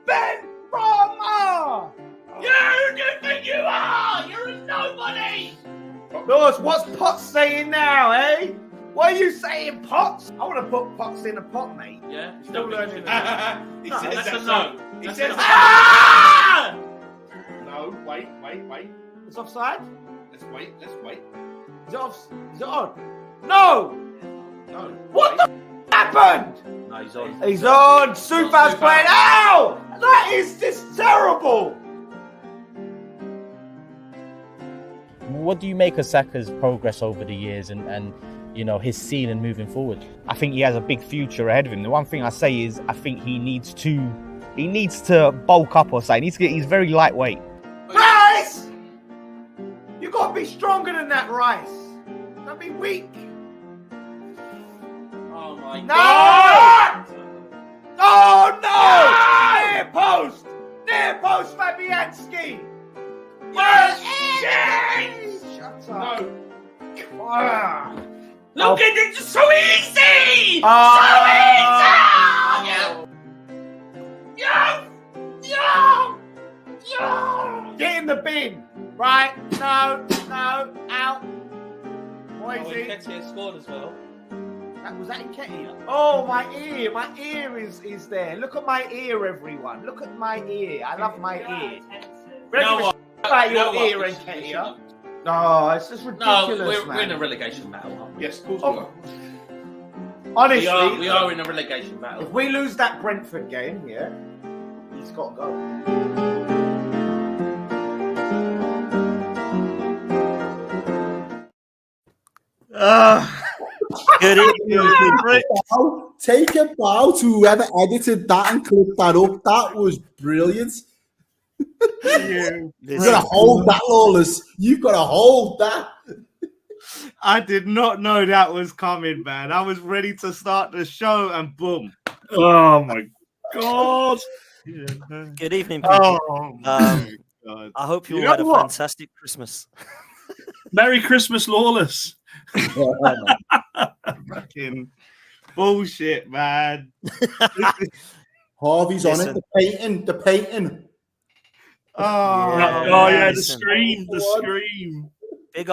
Ben Rama! Who do you think you are? You're a nobody! Lewis, what's Potts saying now, eh? What are you saying, Potts? I want to put Potts in a pot, mate. Yeah? Still learning. He says that's that's a no. He That's says a no. No, wait. It's offside? Let's wait. Is it off? Is it on? No! No. What the happened? No, he's on. He's on. Sufa's playing. Ow! That is just terrible. What do you make of Saka's progress over the years and you know, his ceiling moving forward? I think he has a big future ahead of him. The one thing I say is I think he needs to bulk up or something. He's very lightweight. Rice! You got to be stronger than that, Rice. Don't be weak. Oh my No! God! Oh no! Near post! Near post, Fabianski! Yes! Shut up. No. Ah. Look at it, it's so easy! Oh. Get in the bin! Right? No, out. Moyes. Paqueta scored as well. Was that Nketiah? Oh, my ear is there. Look at my ear, everyone. Look at my ear. I love my ear. No one. About your No one. ear, Nketiah. No, it's just ridiculous, No, we're man. in a relegation battle, aren't we? Yes, of course we are. Honestly, We are in a relegation battle. if we lose that Brentford game, yeah, he's got to go. Good evening. Take a bow to whoever edited that and clipped that up. That was brilliant. You've got to hold that, Lawless. You've got to hold that. I did not know that was coming, man. I was ready to start the show and boom. Oh my God. Good evening, people. Oh my God. I hope you You all had a know what? fantastic Christmas. Merry Christmas, Lawless. Fucking bullshit, man. Harvey's on Listen. it. The painting. Oh yeah, the listen. scream. Big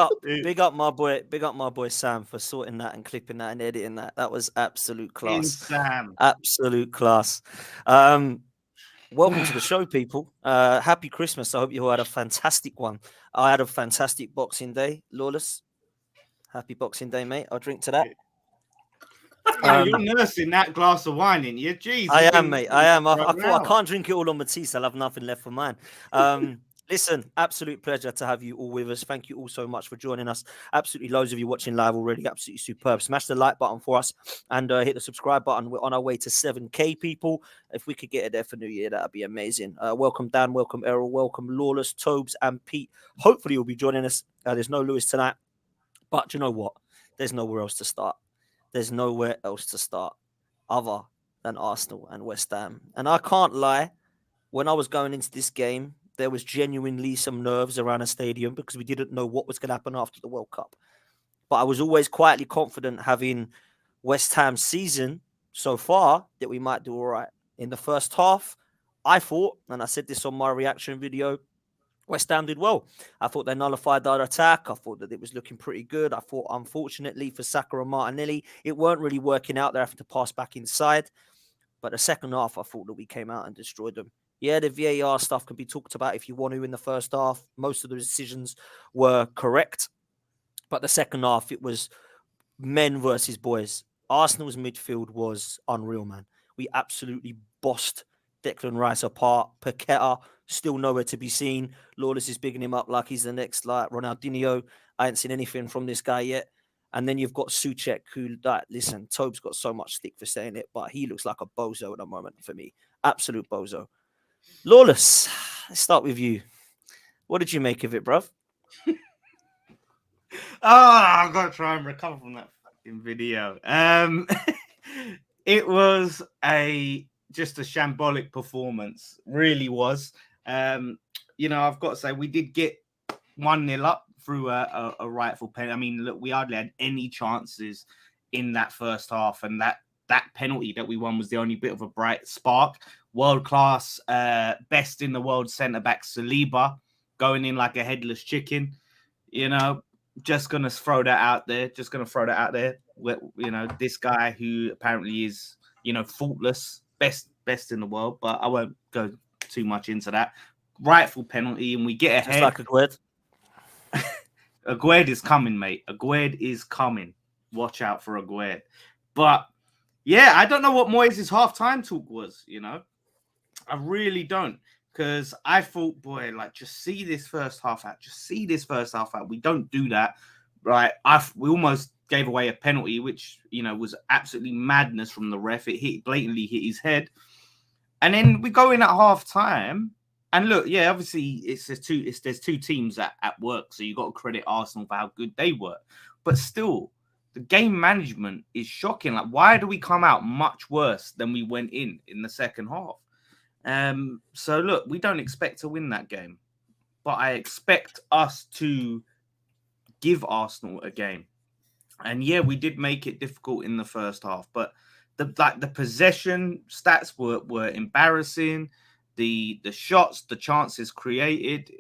up my boy Sam for sorting that and clipping that and editing that. That was absolute class. Sam. Absolute class. Welcome to the show, people. Happy Christmas. I hope you all had a fantastic one. I had a fantastic Boxing Day. Lawless, happy Boxing Day, mate. I'll drink to that. You're nursing that glass of wine, ain't you? Jeez. I am, mate. I am. I thought I Wow. can't drink it all on Matisse. I'll have nothing left for mine. Listen, absolute pleasure to have you all with us. Thank you all so much for joining us. Absolutely loads of you watching live already. Absolutely superb. Smash the like button for us and hit the subscribe button. We're on our way to 7K, people. If we could get it there for New Year, that would be amazing. Welcome, Dan. Welcome, Errol. Welcome, Lawless, Tobes, and Pete. Hopefully, you'll be joining us. There's no Lewis tonight. But you know what? There's nowhere else to start. There's nowhere else to start other than Arsenal and West Ham. And I can't lie, when I was going into this game, there was genuinely some nerves around a stadium because we didn't know what was going to happen after the World Cup. But I was always quietly confident, having West Ham's season so far, that we might do all right. In the first half, I thought, and I said this on my reaction video, West Ham did well. I thought they nullified our attack. I thought that it was looking pretty good. I thought, unfortunately, for Saka and Martinelli, it weren't really working out. They're having to pass back inside. But the second half, I thought that we came out and destroyed them. Yeah, the VAR stuff can be talked about if you want to in the first half. Most of the decisions were correct. But the second half, it was men versus boys. Arsenal's midfield was unreal, man. We absolutely bossed Declan Rice apart. Paqueta, still nowhere to be seen. Lawless is bigging him up like he's the next like Ronaldinho. I ain't seen anything from this guy yet. And then you've got Souček, who, like, listen, Tobe's got so much stick for saying it, but he looks like a bozo at the moment for me. Absolute bozo. Lawless, let's start with you. What did you make of it, bruv? I've got to try and recover from that fucking video. It was just a shambolic performance, really was. You know, I've got to say, we did get 1-0 up through a rightful penalty. I mean, look, we hardly had any chances in that first half, and that penalty that we won was the only bit of a bright spark. world class, best in the world centre back Saliba going in like a headless chicken. You know, just gonna throw that out there. You know, this guy who apparently is, you know, faultless, best in the world, but I won't go too much into that. Rightful penalty, and we get ahead. Just like a Aguerd. Aguerd is coming, mate. Aguerd is coming. Watch out for Aguerd. But yeah, I don't know what Moyes' halftime talk was, you know. I really don't. Because I thought, boy, like, just see this first half out. We don't do that, right? We almost gave away a penalty, which, you know, was absolutely madness from the ref. It blatantly hit his head. And then we go in at half time. And look, yeah, obviously there's two teams at work, so you got to credit Arsenal for how good they were. But still, the game management is shocking. Like, why do we come out much worse than we went in the second half? So look, we don't expect to win that game, but I expect us to give Arsenal a game. And yeah, we did make it difficult in the first half, but the possession stats were embarrassing. The shots, the chances created,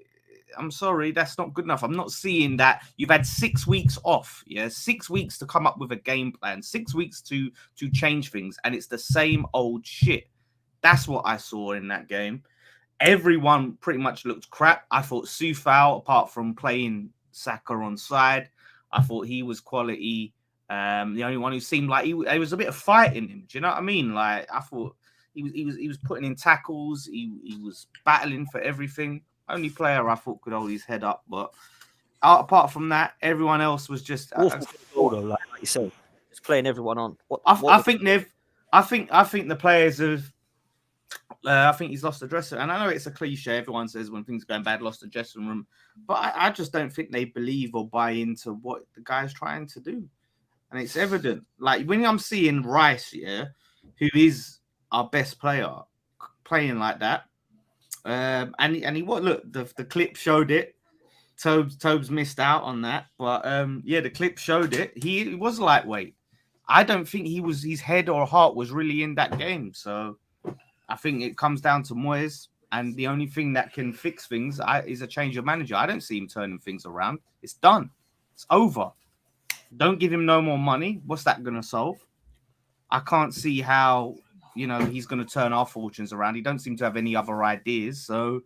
I'm sorry, that's not good enough. I'm not seeing that. You've had 6 weeks off, 6 weeks to come up with a game plan, 6 weeks to change things, and it's the same old shit. That's what I saw in that game. Everyone pretty much looked crap. I thought Soufal, apart from playing Saka on side, I thought he was quality. The only one who seemed like there was a bit of fight in him. Do you know what I mean? Like, I thought he was putting in tackles. He was battling for everything. Only player I thought could hold his head up. But apart from that, everyone else was just awful. Like you said, just playing everyone on. I think the players have. I think he's lost the dressing room. And I know it's a cliche. Everyone says when things are going bad, lost the dressing room. But I just don't think they believe or buy into what the guy's trying to do. And it's evident. Like, when I'm seeing Rice, who is our best player, playing like that. And he look, the clip showed it. Tobes missed out on that. But the clip showed it. He was lightweight. I don't think his head or heart was really in that game. So I think it comes down to Moyes, and the only thing that can fix things is a change of manager. I don't see him turning things around. It's done. It's over. Don't give him no more money. What's that going to solve? I can't see how, he's going to turn our fortunes around. He don't seem to have any other ideas. So,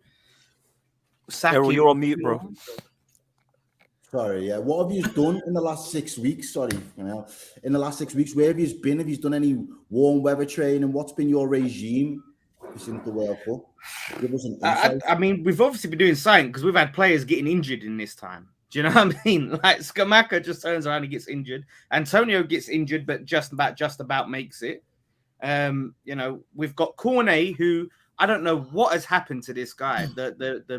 Errol, you're on mute, bro. Sorry, yeah. What have you done in the last 6 weeks? Sorry, in the last 6 weeks, where have you been? Have you done any warm weather training? What's been your regime since the World Cup? Give us an insight. I mean, we've obviously been doing something because we've had players getting injured in this time. Do you know what I mean? Like, Scamacca just turns around and gets injured. Antonio gets injured, but just about makes it. We've got Cornet, who I don't know what has happened to this guy. The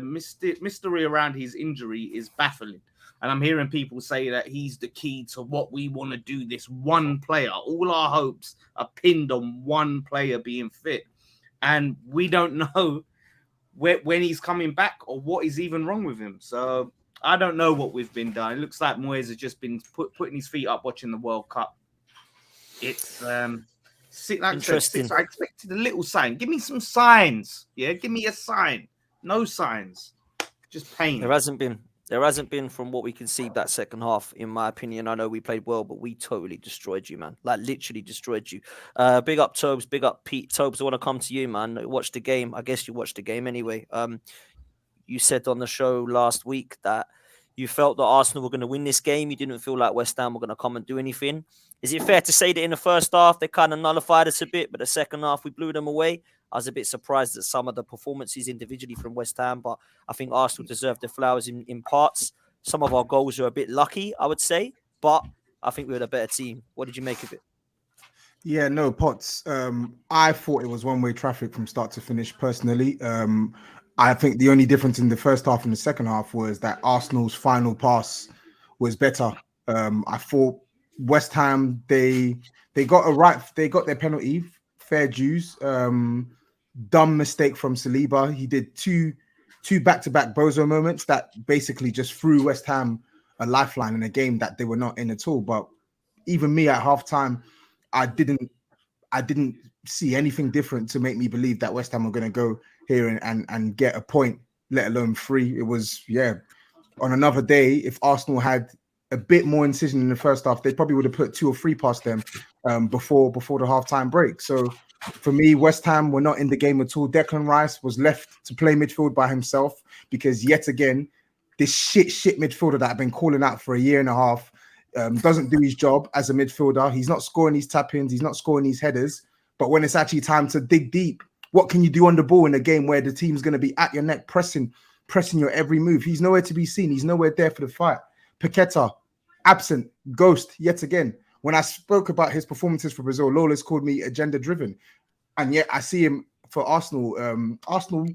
mystery around his injury is baffling. And I'm hearing people say that he's the key to what we want to do, this one player. All our hopes are pinned on one player being fit. And we don't know when he's coming back or what is even wrong with him. So I don't know what we've been done. It looks like Moyes has just been putting his feet up watching the World Cup. It's interesting. I expected a little sign. Give me some signs. Yeah, give me a sign. No signs. Just pain. There hasn't been, from what we can see, that second half, in my opinion. I know we played well, but we totally destroyed you, man. Like, literally destroyed you. Big up Tobes, big up Pete. Tobes, I want to come to you, man. Watch the game. I guess you watched the game anyway. You said on the show last week that you felt that Arsenal were going to win this game. You didn't feel like West Ham were going to come and do anything. Is it fair to say that in the first half, they kind of nullified us a bit, but the second half, we blew them away? I was a bit surprised at some of the performances individually from West Ham, but I think Arsenal deserved the flowers in parts. Some of our goals were a bit lucky, I would say, but I think we were the better team. What did you make of it? Yeah, no, Potts. I thought it was one-way traffic from start to finish, personally. I think the only difference in the first half and the second half was that Arsenal's final pass was better. I thought West Ham, they got their penalty, fair dues. Dumb mistake from Saliba. He did two back-to-back bozo moments that basically just threw West Ham a lifeline in a game that they were not in at all. But even me at halftime, I didn't see anything different to make me believe that West Ham are going to go here and get a point, let alone 3. It was, on another day, if Arsenal had a bit more incision in the first half, they probably would have put 2 or 3 past them before the halftime break. So for me, West Ham were not in the game at all. Declan Rice was left to play midfield by himself because yet again, this shit midfielder that I've been calling out for a year and a half doesn't do his job as a midfielder. He's not scoring these tap-ins. He's not scoring these headers. But when it's actually time to dig deep, what can you do on the ball in a game where the team's going to be at your neck, pressing your every move? He's nowhere to be seen. He's nowhere there for the fight. Paqueta, absent, ghost, yet again. When I spoke about his performances for Brazil, Lawless called me agenda-driven. And yet I see him for Arsenal. Arsenal,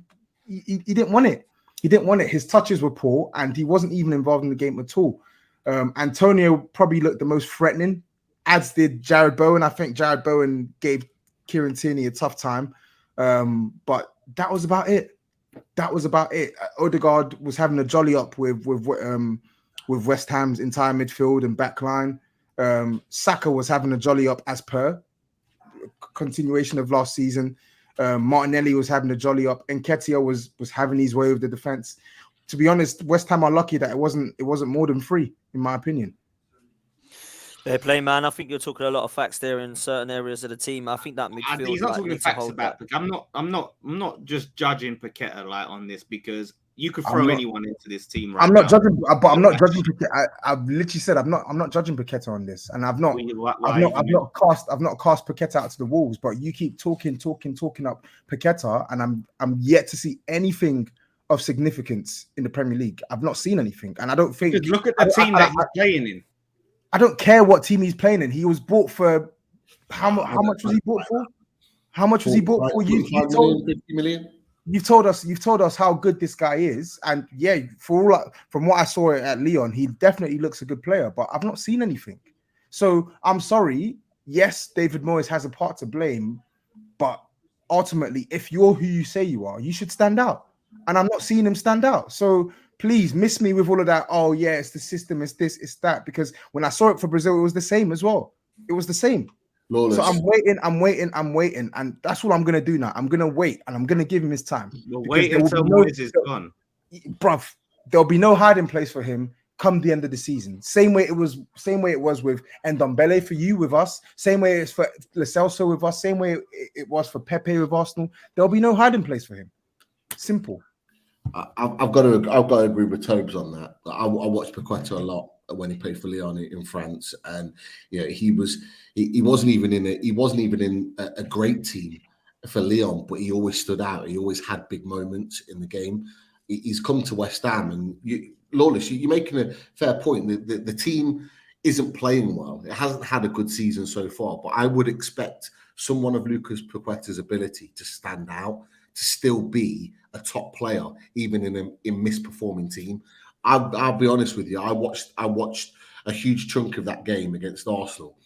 he didn't want it. He didn't want it. His touches were poor, and he wasn't even involved in the game at all. Antonio probably looked the most threatening, as did Jared Bowen. I think Jared Bowen gave Kieran Tierney a tough time. But that was about it. Odegaard was having a jolly up with West Ham's entire midfield and back line. Saka was having a jolly up as per continuation of last season. Martinelli was having a jolly up. Nketiah was having his way with the defense. To be honest, West Ham are lucky that it wasn't more than 3, in my opinion. Fair play, man. I think you're talking a lot of facts there in certain areas of the team. I think that midfield. He's not talking needs to facts hold about. that. I'm not just judging Paqueta like on this because you could throw anyone into this team. Right I'm not now. judging, but I'm not judging. I've literally said I'm not judging Paqueta on this, and I've not cast Paqueta out to the wolves. But you keep talking up Paqueta, and I'm yet to see anything of significance in the Premier League. I've not seen anything, and I don't think. Just look at the team that he's playing in. I don't care what team he's playing in. He was bought for how much was he bought for? How much was he bought for? You told 50 million. You've told us how good this guy is, and from what I saw at Lyon, he definitely looks a good player. But I've not seen anything, so I'm sorry. Yes, David Moyes has a part to blame, but ultimately, if you're who you say you are, you should stand out. And I'm not seeing him stand out. So please miss me with all of that. Oh yeah, it's the system, it's this, it's that. Because when I saw it for Brazil, it was the same as well. It was the same. Lawless. So I'm waiting, and that's what I'm gonna do now. I'm gonna wait, and I'm gonna give him his time. Wait until Moyes is gone, bruv. There'll be no hiding place for him come the end of the season. Same way it was with Ndombele for you with us. Same way it's for Lo Celso with us. Same way it was for Pepe with Arsenal. There'll be no hiding place for him. Simple. I've got to agree with Tobes on that. I watched Paqueta a lot when he played for Lyon in France, and he wasn't even in a great team for Lyon, but he always stood out. He always had big moments in the game. He's come to West Ham, and Lawless, you're making a fair point. The team isn't playing well. It hasn't had a good season so far, but I would expect someone of Lucas Paqueta's ability to stand out, to still be a top player, even in a misperforming team. I'll be honest with you. I watched a huge chunk of that game against Arsenal,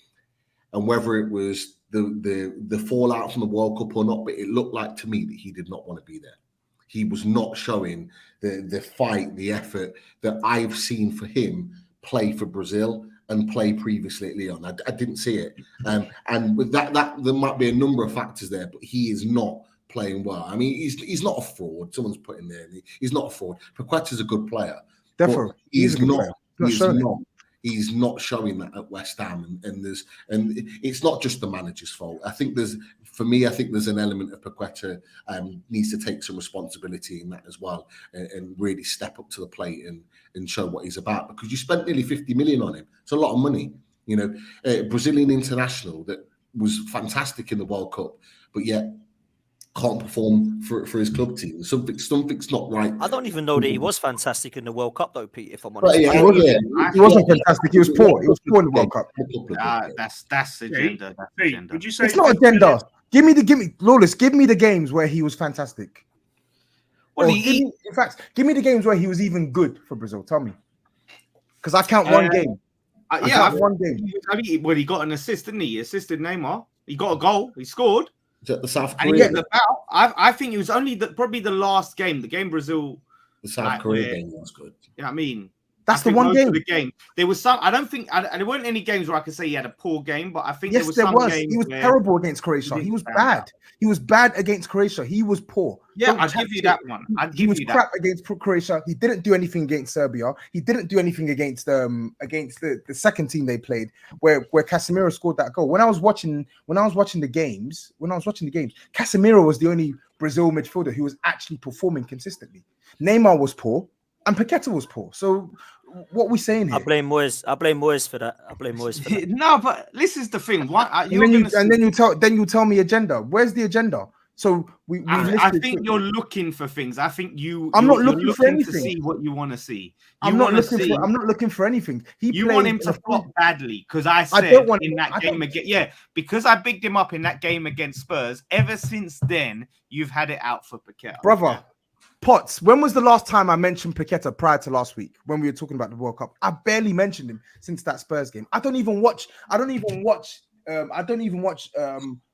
and whether it was the fallout from the World Cup or not, but it looked like to me that he did not want to be there. He was not showing the fight, the effort that I've seen for him play for Brazil and play previously at Lyon. I didn't see it, and with that there might be a number of factors there, but he is not playing well. I mean, he's not a fraud. Someone's put in there. He's not a fraud. Paqueta's a good player. Definitely, he's not showing that at West Ham, and it's not just the manager's fault. I think there's an element of Paqueta needs to take some responsibility in that as well, and really step up to the plate and show what he's about, because you spent nearly 50 million on him. It's a lot of money. Brazilian international that was fantastic in the World Cup, but yet can't perform for his club team. Something's not right. I don't even know that he was fantastic in the World Cup, though, Pete. If I'm honest, he wasn't fantastic. He was poor. He was poor in the World Cup. That's agenda. Would you say it's not agenda? Give me Lawless. Give me the games where he was fantastic. Well, in fact, give me the games where he was even good for Brazil. Tell me, because I count one game. One game. He got an assist, didn't he? He assisted Neymar. He got a goal. He scored. The South Korea. And I think it was only probably the last game, the game Brazil. The South Korea game was good. You know what I mean? That's the think one most game. of the game. There was some. I don't think there weren't any games where I could say he had a poor game, but I think Yes, there some was. games He was where terrible against Croatia. he He was didn't stand bad. out. He was bad against Croatia. He was poor. Yeah, Don't I'd chat give you shit. that one. I'd He give was you that. crap against Croatia. He didn't do anything against Serbia. He didn't do anything against the second team they played, where Casemiro scored that goal. When I was watching the games, Casemiro was the only Brazil midfielder who was actually performing consistently. Neymar was poor, and Paqueta was poor. So what are we saying here? I blame Moyes for that. No, but this is the thing. What Then you tell me agenda. Where's the agenda? So I think you're looking for things. I think I'm not you're looking for anything. to see what you want to see. I'm not looking for anything. You want him to flop badly because I said game again. Yeah, because I bigged him up in that game against Spurs. Ever since then, you've had it out for Paqueta, brother. Potts, when was the last time I mentioned Paqueta prior to last week when we were talking about the World Cup? I barely mentioned him since that Spurs game. I don't even watch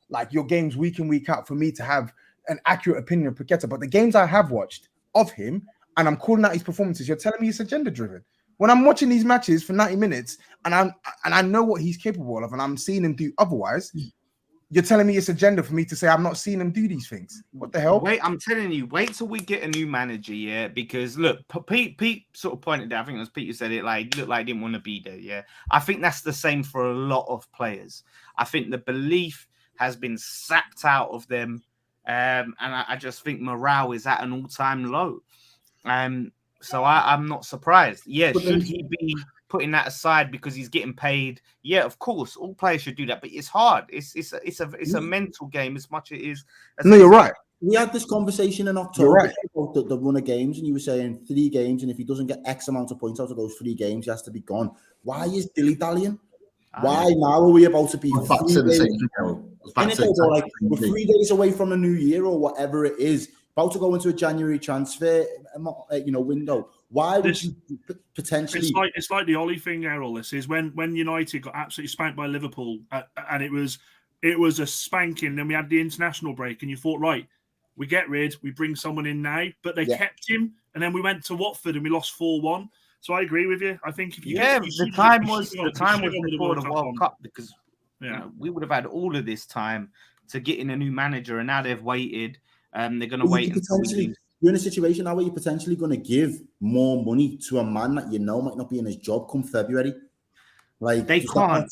like your games week in, week out for me to have an accurate opinion of Paqueta. But the games I have watched of him and I'm calling out his performances, you're telling me it's agenda driven. When I'm watching these matches for 90 minutes and I know what he's capable of and I'm seeing him do otherwise, you're telling me it's agenda for me to say I'm not seeing him do these things. What the hell? Wait, I'm telling you, wait till we get a new manager, yeah? Because look, Pete sort of pointed out, I think it was Pete who said it, like, looked like he didn't want to be there, yeah? I think that's the same for a lot of players. I think the belief has been sapped out of them, and I just think morale is at an all-time low. So I'm not surprised. Yeah, should he be putting that aside because he's getting paid? Yeah, of course, all players should do that, but it's hard. It's a mental game as much as it is. No, you're right. We had this conversation in October about the run of games, and you were saying 3 games, and if he doesn't get X amount of points out of those 3 games, he has to be gone. Why is dilly-dallying? Why now are we about to be 3 days? We're 3 days away from a new year or whatever it is, about to go into a January transfer, window. Why would you potentially? It's like the Ollie thing, Errol. This is when United got absolutely spanked by Liverpool, and it was a spanking. Then we had the international break, and you thought, right, we get rid, we bring someone in now, but they kept him, and then we went to Watford and we lost 4-1. So I agree with you. I think if you the time was before the World Cup because we would have had all of this time to get in a new manager, and now they've waited. They're going to wait until you're in a situation now where you're potentially going to give more money to a man that might not be in his job come February. Like they can't.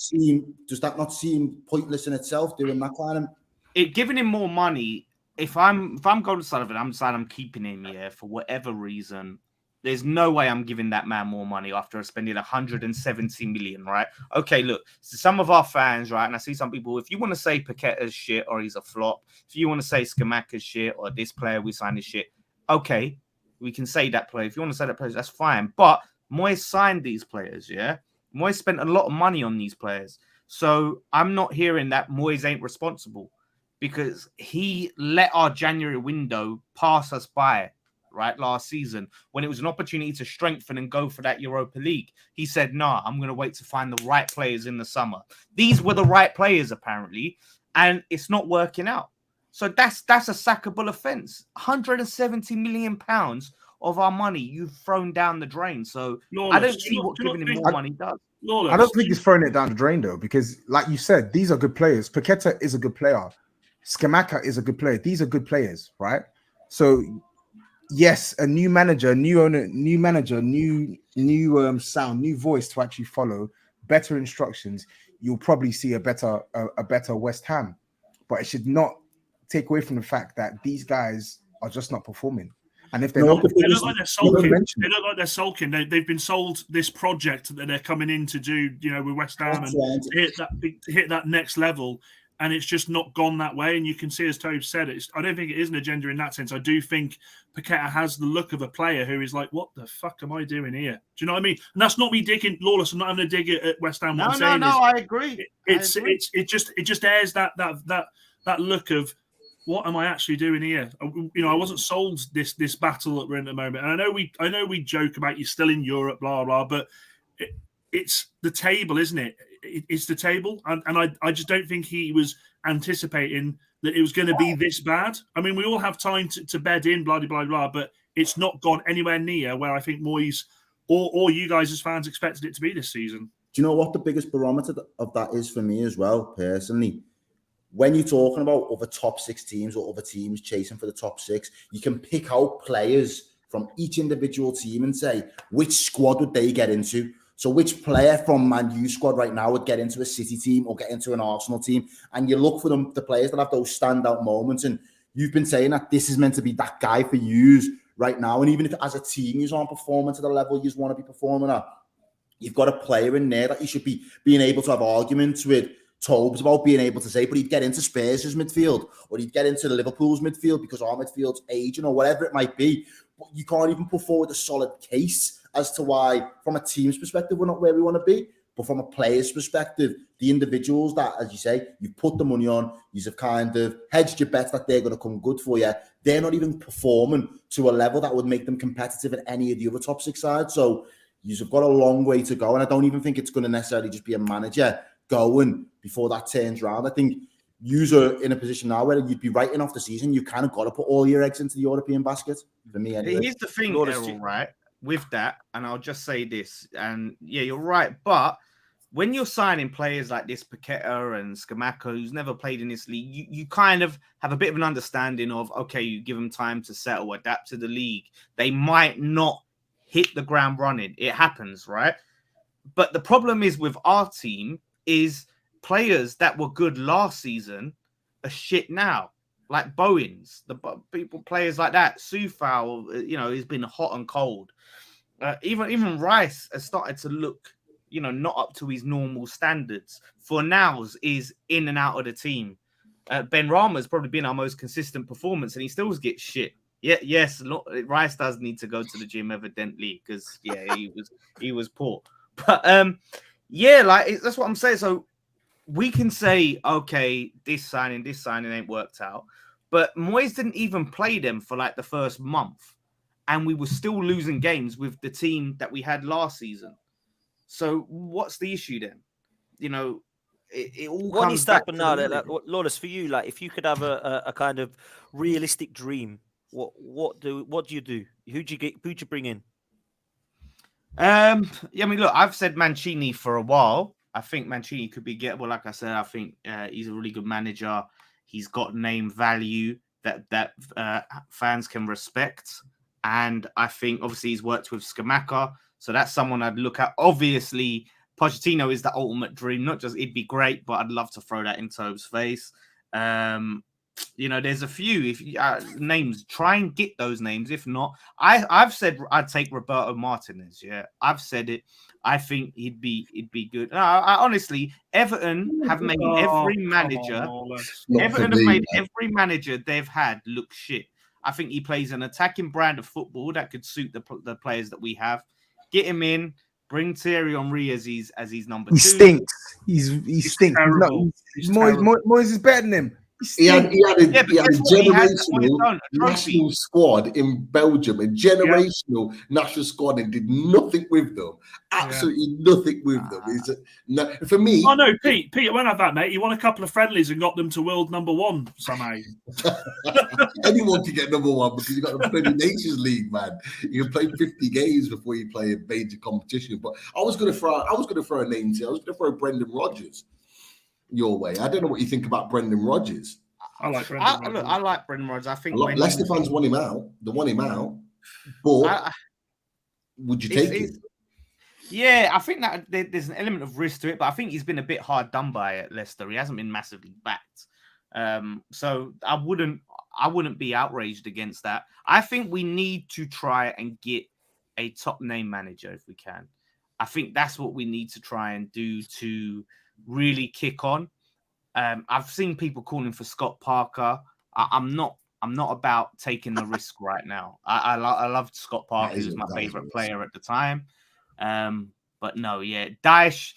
Does that not seem pointless in itself? Doing that kind of giving him more money. If I'm going to Sullivan, I'm keeping him here for whatever reason. There's no way I'm giving that man more money after spending 170 million, right? Okay, look, so some of our fans, right, and I see some people, if you want to say Paqueta's shit or he's a flop, if you want to say Scamacca's shit or this player we signed is shit, okay, we can say that player. If you want to say that player, that's fine. But Moyes signed these players, yeah? Moyes spent a lot of money on these players. So I'm not hearing that Moyes ain't responsible because he let our January window pass us by. Right, last season, when it was an opportunity to strengthen and go for that Europa League, he said, "No, I'm going to wait to find the right players in the summer." These were the right players, apparently, and it's not working out. So that's a sackable offence. 170 million pounds of our money you've thrown down the drain. So I don't see what giving him more money does. I don't think he's throwing it down the drain though, because, like you said, these are good players. Paqueta is a good player. Scamacca is a good player. These are good players, right? So. Yes, a new manager, new owner, new manager, new sound, new voice to actually follow, better instructions. You'll probably see a better West Ham, but it should not take away from the fact that these guys are just not performing. And if they're not, they look like they're sulking. They look like they're sulking. They've been sold this project that they're coming in to do, with West Ham and hit that next level. And it's just not gone that way. And you can see, as Tobe said, I don't think it is an agenda in that sense. I do think Paqueta has the look of a player who is like, what the fuck am I doing here? Do you know what I mean? And that's not me digging, Lawless. I'm not having a dig at West Ham. No, I agree. It just airs that look of, what am I actually doing here? I wasn't sold this battle that we're in at the moment. And I know we joke about you're still in Europe, blah, blah, but it's the table, isn't it? It's the table, and I just don't think he was anticipating that it was going to be this bad. I mean, we all have time to bed in, blah, blah, blah, but it's not gone anywhere near where I think Moyes or you guys as fans expected it to be this season. Do you know what the biggest barometer of that is for me as well, personally? When you're talking about other top 6 teams or other teams chasing for the top 6, you can pick out players from each individual team and say, which squad would they get into? So which player from Man U squad right now would get into a City team or get into an Arsenal team? And you look for the players that have those standout moments. And you've been saying that this is meant to be that guy for you right now. And even if as a team you aren't performing to the level you want to be performing at, you've got a player in there that you should be being able to have arguments with Tobes about, being able to say, but he'd get into Spurs' midfield or he'd get into the Liverpool's midfield because our midfield's aging or whatever it might be. But you can't even put forward a solid case as to why, from a team's perspective, we're not where we want to be. But from a player's perspective, the individuals that, as you say, you've put the money on, you've kind of hedged your bets that they're going to come good for you. They're not even performing to a level that would make them competitive in any of the other top 6 sides. So you've got a long way to go. And I don't even think it's going to necessarily just be a manager going before that turns around. I think you're in a position now where you'd be writing off the season. You kind of got to put all your eggs into the European basket. For me, anyway. Here's the thing, Errol, right? With that, and I'll just say this, and yeah, you're right. But when you're signing players like this, Paqueta and Scamacca, who's never played in this league, you kind of have a bit of an understanding of, okay, you give them time to settle, adapt to the league. They might not hit the ground running. It happens, right? But the problem is with our team is players that were good last season are shit now. Like Bowens, players like that, Sufal, he's been hot and cold. Even Rice has started to look, not up to his normal standards. Fornals is in and out of the team. Ben Rama's probably been our most consistent performance, and he still gets shit. Yeah, yes, Rice does need to go to the gym evidently because he was poor. But that's what I'm saying. So we can say, okay, this signing ain't worked out. But Moyes didn't even play them for like the first month. And we were still losing games with the team that we had last season. So what's the issue then? It all what comes needs to back happen to now? the Lawless, for you, like if you could have a kind of realistic dream, what do you do? Who'd you bring in? Look, I've said Mancini for a while. I think Mancini could be gettable. Like I said, I think he's a really good manager. He's got name value that fans can respect. And I think, obviously, he's worked with Scamacca. So that's someone I'd look at. Obviously, Pochettino is the ultimate dream. Not just it'd be great, but I'd love to throw that in Tobe's face. There's a few names. Try and get those names. If not, I've said I'd take Roberto Martinez. Yeah, I've said it. I think he'd be good. I honestly, Everton have made every manager. Everton have made every manager they've had look shit. I think he plays an attacking brand of football that could suit the players that we have. Get him in. Bring Thierry Henry as he's number 2. He stinks. He stinks. Moyes is better than him. He had a generational national squad in Belgium, a generational national squad, and did nothing with them. Absolutely nothing with them. For me. Oh no, Pete won't have that, mate. He won a couple of friendlies and got them to world number 1 somehow. Anyone can get number 1 because you got to play the Nations League, man. You can play 50 games before you play a major competition. But I was going to throw a name to. I was going to throw Brendan Rodgers your way. I don't know what you think about Brendan Rodgers. I like Brendan Rodgers. Look, I like Brendan Rodgers. I think Leicester fans want him out. They want him out. But would you take it? Yeah, I think that there's an element of risk to it, but I think he's been a bit hard done by at Leicester. He hasn't been massively backed. So I wouldn't be outraged against that. I think we need to try and get a top name manager if we can. I think that's what we need to try and do to really kick on. I've seen people calling for Scott Parker. I'm not about taking the risk right now. I loved Scott Parker. He was my favorite player at the time. But no, yeah, Daesh.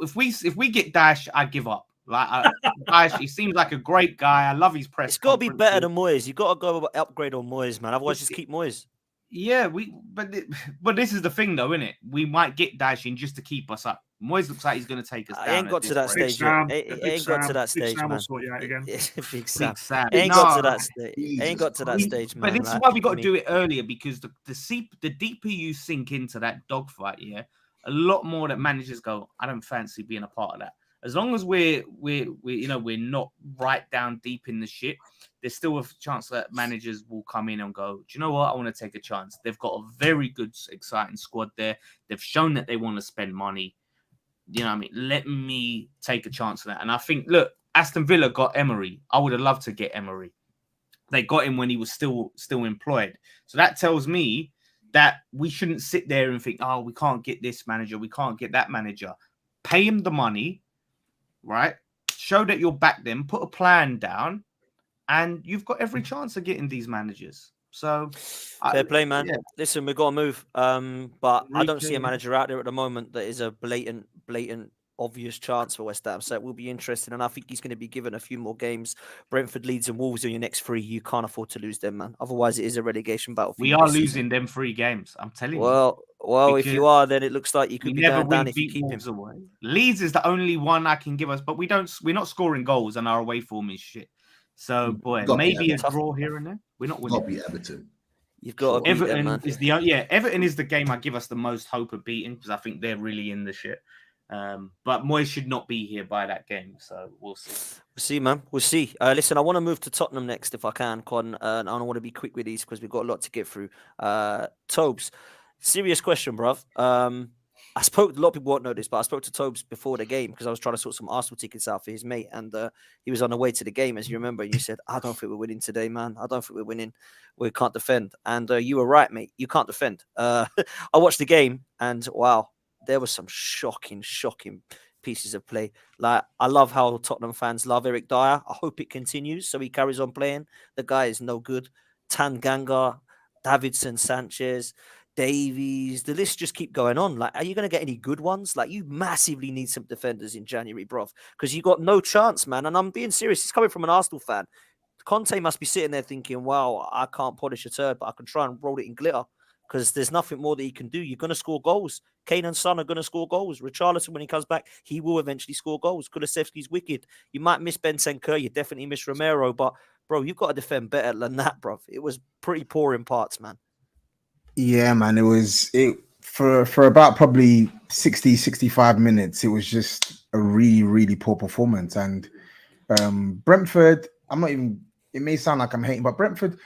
If we get Daesh, I give up. Daesh, he seems like a great guy. I love his press. It's got to be better than Moyes. You got to go upgrade on Moyes, man. Otherwise, just keep Moyes. Yeah, but this is the thing, though, isn't it? We might get Dashing just to keep us up. Moyes looks like he's going to take us down. I ain't got to that stage yet. Ain't got to that stage, man. Will sort you out again. Big Sam. Big Sam. Ain't got to that stage. Jesus Ain't got to that stage, man. But this is why we got to do it earlier, because the deeper you sink into that dogfight, yeah, a lot more that managers go, I don't fancy being a part of that. As long as we're not right down deep in the shit, there's still a chance that managers will come in and go, do you know what? I want to take a chance. They've got a very good, exciting squad there. They've shown that they want to spend money. You know what I mean? Let me take a chance on that. And I think, look, Aston Villa got Emery. I would have loved to get Emery. They got him when he was still employed. So that tells me that we shouldn't sit there and think, oh, we can't get this manager. We can't get that manager. Pay him the money, right? Show that you'll back them. Put a plan down. And you've got every chance of getting these managers. So fair play, man. Yeah. Listen, we've got to move. But I don't see a manager out there at the moment that is a blatant, obvious chance for West Ham. So it will be interesting. And I think he's going to be given a few more games. Brentford, Leeds, and Wolves are your next three. You can't afford to lose them, man. Otherwise, it is a relegation battle. We are losing them 3 games. I'm telling you. Well, if you are, then it looks like you could be going down if you keep him. Away. Leeds is the only one I can give us, but we're not scoring goals and our away form is shit. So, boy, maybe a draw here and there. We're not winning. Got to be Everton. You've got to Everton them, is Everton is the game I give us the most hope of beating, because I think they're really in the shit. But Moyes should not be here by that game, so we'll see. We'll see, man. We'll see. Listen, I want to move to Tottenham next if I can, Con. And I want to be quick with these because we've got a lot to get through. Tobes, serious question, bruv. A lot of people won't know this, but I spoke to Tobes before the game because I was trying to sort some Arsenal tickets out for his mate, and he was on the way to the game, as you remember, and you said, I don't think we're winning today, man. I don't think we're winning. We can't defend. And you were right, mate. You can't defend. I watched the game, and wow, there was some shocking pieces of play. Like, I love how Tottenham fans love Eric Dyer. I hope it continues so he carries on playing. The guy is no good. Tanganga, Davidson, Sanchez, Davies, the list just keep going on. Like, are you going to get any good ones? Like, you massively need some defenders in January, bruv, because you got no chance, man. And I'm being serious. It's coming from an Arsenal fan. Conte must be sitting there thinking, wow, I can't polish a turd, but I can try and roll it in glitter because there's nothing more that he can do. You're going to score goals. Kane and Son are going to score goals. Richarlison, when he comes back, he will eventually score goals. Kulusevski's wicked. You might miss Ben Senker. You definitely miss Romero. But, bro, you've got to defend better than that, bruv. It was pretty poor in parts, man. Yeah, man, it for about probably 65 minutes. It was just a really, really poor performance. And Brentford, it may sound like I'm hating, but Brentford,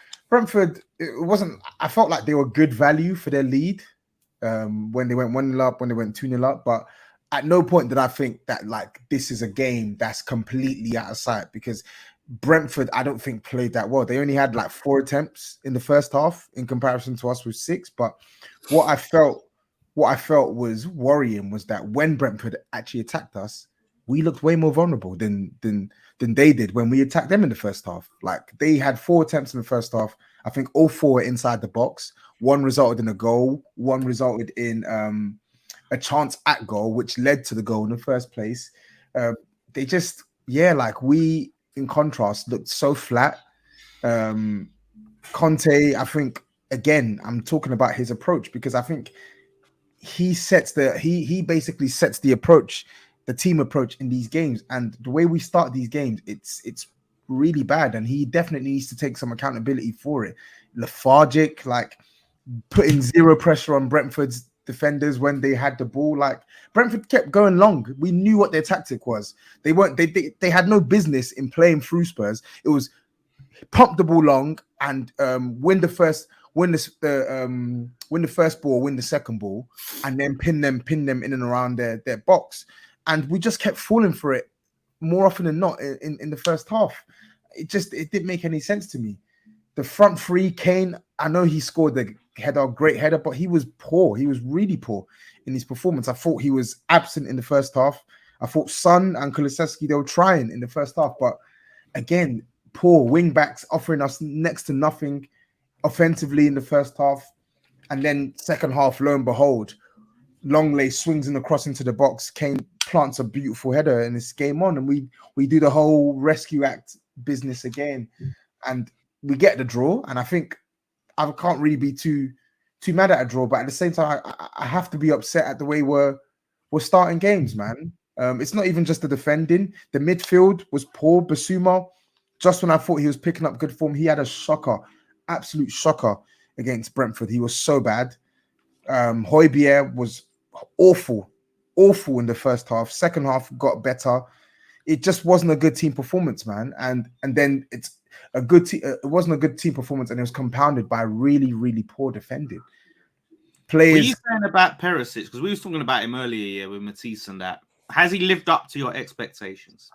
it wasn't, I felt like they were good value for their lead when they went 1-0 up, when they went 2-0 up. But at no point did I think that, like, this is a game that's completely out of sight, because Brentford, I don't think, played that well. They only had like 4 attempts in the first half in comparison to us with 6. But what I felt was worrying was that when Brentford actually attacked us, we looked way more vulnerable than they did when we attacked them in the first half. Like, they had 4 attempts in the first half. I think all 4 were inside the box. 1 resulted in a goal. 1 resulted in a chance at goal, which led to the goal in the first place. They just, we, in contrast, looked so flat. Conte, I think, again, I'm talking about his approach, because I think he basically sets the approach, the team approach in these games. And the way we start these games, it's really bad. And he definitely needs to take some accountability for it. Lethargic, like putting 0 pressure on Brentford's defenders when they had the ball. Like, Brentford kept going long. We knew what their tactic was. They had no business in playing through Spurs. It was pump the ball long and win the first ball, win the second ball, and then pin them in and around their box. And we just kept falling for it more often than not in the first half. It didn't make any sense to me. The front three, Kane, I know he scored the header, great header, but he was poor. He was really poor in his performance. I thought he was absent in the first half. I thought Son and Kulusevski, they were trying in the first half, but again, poor wing backs offering us next to nothing offensively in the first half. And then second half, lo and behold, Longley swings in across into the box. Kane plants a beautiful header and it's game on. And we do the whole rescue act business again. And we get the draw. And I think I can't really be too too mad at a draw, but at the same time, I have to be upset at the way we're starting games, man. It's not even just the defending. The midfield was poor. Basuma, just when I thought he was picking up good form, he had a shocker, absolute shocker against Brentford. He was so bad. Højbjerg was awful in the first half. Second half got better. It just wasn't a good team performance, man. And then it's a good team. It wasn't a good team performance, and it was compounded by really, really poor defending. Players. What are you saying about Perisic? Because we were talking about him earlier with Matisse and that. Has he lived up to your expectations?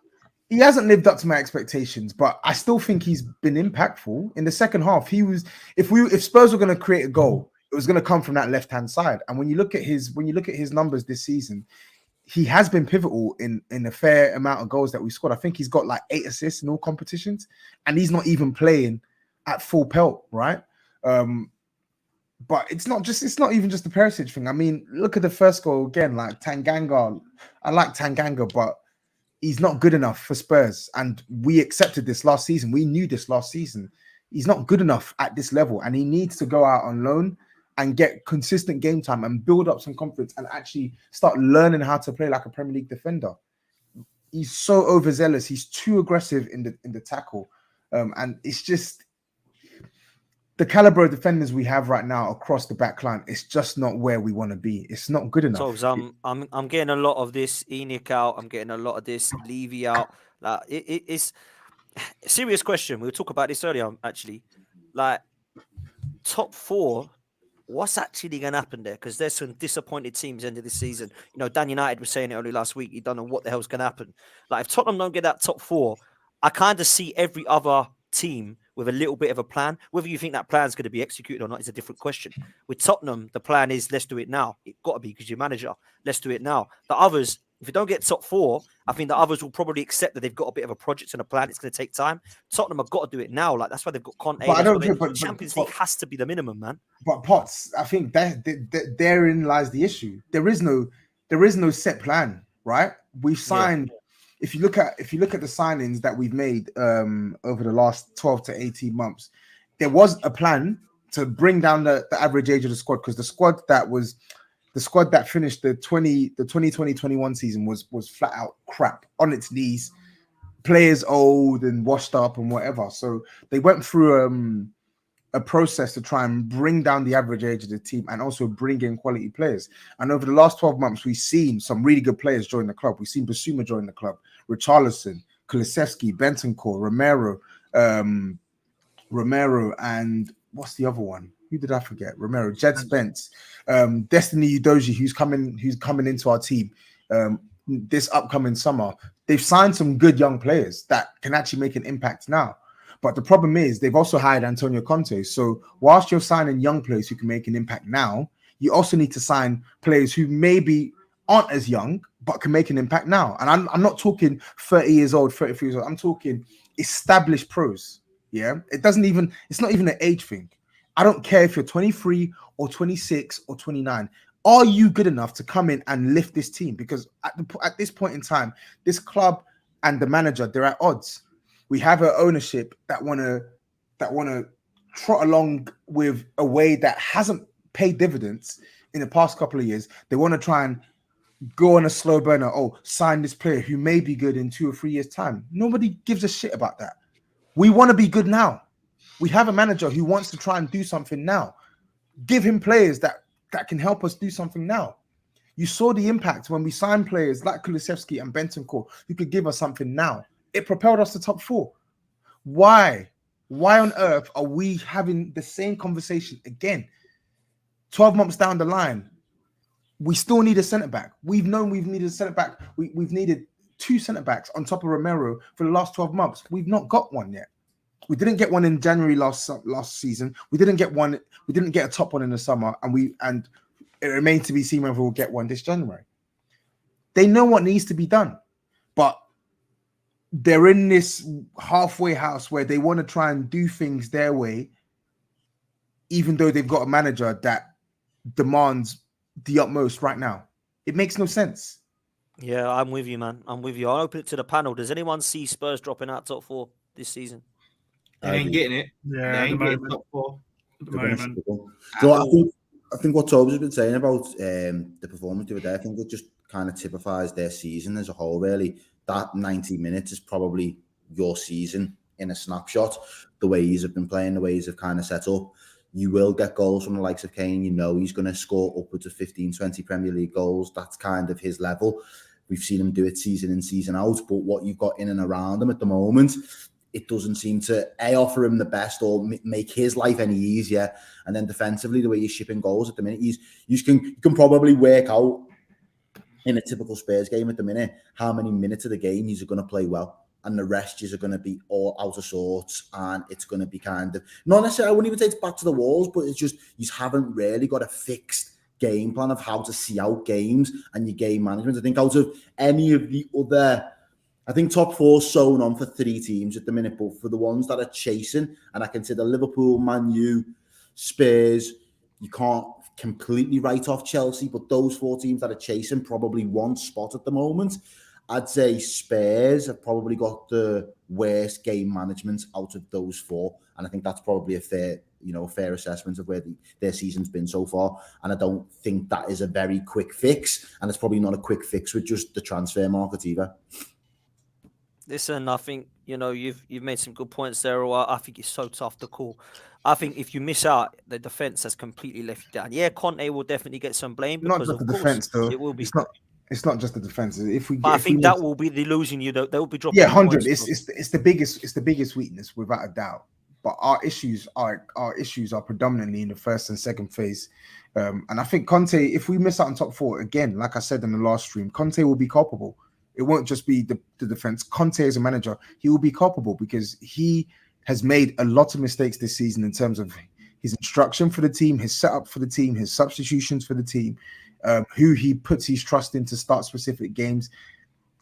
He hasn't lived up to my expectations, but I still think he's been impactful. In the second half, he was. If Spurs were going to create a goal, it was going to come from that left-hand side. And when you look at his numbers this season, he has been pivotal in a fair amount of goals that we scored. I think he's got like 8 assists in all competitions, and he's not even playing at full pelt, right? But it's not even just the Perisic thing. I mean, look at the first goal again, like Tanganga. I like Tanganga, but he's not good enough for Spurs. And we accepted this last season. We knew this last season. He's not good enough at this level, and he needs to go out on loan and get consistent game time and build up some confidence and actually start learning how to play like a Premier League defender. He's so overzealous. He's too aggressive in the tackle. And it's just the caliber of defenders we have right now across the back line. It's just not where we want to be. It's not good enough. So I'm getting a lot of this Enoch out. I'm getting a lot of this Levy out. Like it's a serious question. We were talking about this earlier, actually. Like top 4. What's actually going to happen there? Because there's some disappointed teams end of the season. You know, Dan United was saying it early last week. He don't know what the hell's going to happen. Like, if Tottenham don't get that top 4, I kind of see every other team with a little bit of a plan. Whether you think that plan is going to be executed or not is a different question. With Tottenham, the plan is let's do it now. It got to be because you're manager. Let's do it now. The others, if you don't get top 4, I think the others will probably accept that they've got a bit of a project and a plan. It's going to take time. Tottenham have got to do it now. Like, that's why they've got Conte. But I don't think, but Champions League has to be the minimum, man. But Potts, I think that therein lies the issue. There is no set plan, right? We've signed. Yeah. If you look at the signings that we've made over the last 12 to 18 months, there was a plan to bring down the average age of the squad, because the squad that finished the 2020-21 season was flat out crap, on its knees, players old and washed up and whatever. So they went through a process to try and bring down the average age of the team and also bring in quality players. And over the last 12 months, we've seen some really good players join the club. We've seen Basuma join the club, Richarlison, Kulusevski, Bentancur, Romero, and what's the other one? Who did I forget? Romero, Jed Spence, Destiny Udogie, who's coming into our team this upcoming summer. They've signed some good young players that can actually make an impact now. But the problem is they've also hired Antonio Conte. So whilst you're signing young players who can make an impact now, you also need to sign players who maybe aren't as young but can make an impact now. And I'm not talking 30 years old, 33 years old. I'm talking established pros. Yeah, it's not even an age thing. I don't care if you're 23 or 26 or 29. Are you good enough to come in and lift this team? Because at this point in time, this club and the manager, they're at odds. We have an ownership that want to trot along with a way that hasn't paid dividends in the past couple of years. They want to try and go on a slow burner. Oh, sign this player who may be good in 2 or 3 years' time. Nobody gives a shit about that. We want to be good now. We have a manager who wants to try and do something now. Give him players that can help us do something now. You saw the impact when we signed players like Kulusevski and Bentancur who could give us something now. It propelled us to top 4. Why on earth are we having the same conversation again? 12 months down the line, we still need a centre-back. We've known we've needed a centre-back. We've needed 2 centre-backs on top of Romero for the last 12 months. We've not got one yet. We didn't get one in January last season. We didn't get one. We didn't get a top one in the summer, and it remains to be seen whether we'll get one this January. They know what needs to be done, but they're in this halfway house where they want to try and do things their way, even though they've got a manager that demands the utmost right now. It makes no sense. Yeah, I'm with you, man. I'm with you. I'll open it to the panel. Does anyone see Spurs dropping out top 4 this season? They ain't getting it. Yeah, they ain't getting top 4. At the moment. So I think what Tobes has been saying about the performance the other day, I think it just kind of typifies their season as a whole, really. That 90 minutes is probably your season in a snapshot. The way he's been playing, the way he's kind of set up. You will get goals from the likes of Kane. You know he's going to score upwards of 15, 20 Premier League goals. That's kind of his level. We've seen him do it season in, season out. But what you've got in and around him at the moment, it doesn't seem to offer him the best or make his life any easier. And then defensively, the way he's shipping goals at the minute, you can probably work out in a typical Spurs game at the minute how many minutes of the game he's going to play well, and the rest are going to be all out of sorts, and it's going to be kind of not necessarily. I wouldn't even say it's back to the walls, but it's just you haven't really got a fixed game plan of how to see out games and your game management. I think out of any of the other. I think top four sewn on for 3 teams at the minute, but for the ones that are chasing, and I consider Liverpool, Man U, Spurs, you can't completely write off Chelsea, but those 4 teams that are chasing probably one spot at the moment. I'd say Spurs have probably got the worst game management out of those 4, and I think that's probably a fair assessment of where their season's been so far. And I don't think that is a very quick fix, and it's probably not a quick fix with just the transfer market either. Listen, I think you've made some good points there. I think it's so tough to call. I think if you miss out, the defense has completely left you down. Yeah, Conte will definitely get some blame because not just the defense, though. It will be. It's not just the defense. I think that will be the losing you. They will be dropping. Yeah, 100. It's the biggest weakness without a doubt. But our issues are predominantly in the first and second phase. And I think Conte, if we miss out on top 4 again, like I said in the last stream, Conte will be culpable. It won't just be the defense. Conte as a manager, he will be culpable because he has made a lot of mistakes this season in terms of his instruction for the team, his setup for the team, his substitutions for the team, who he puts his trust in to start specific games.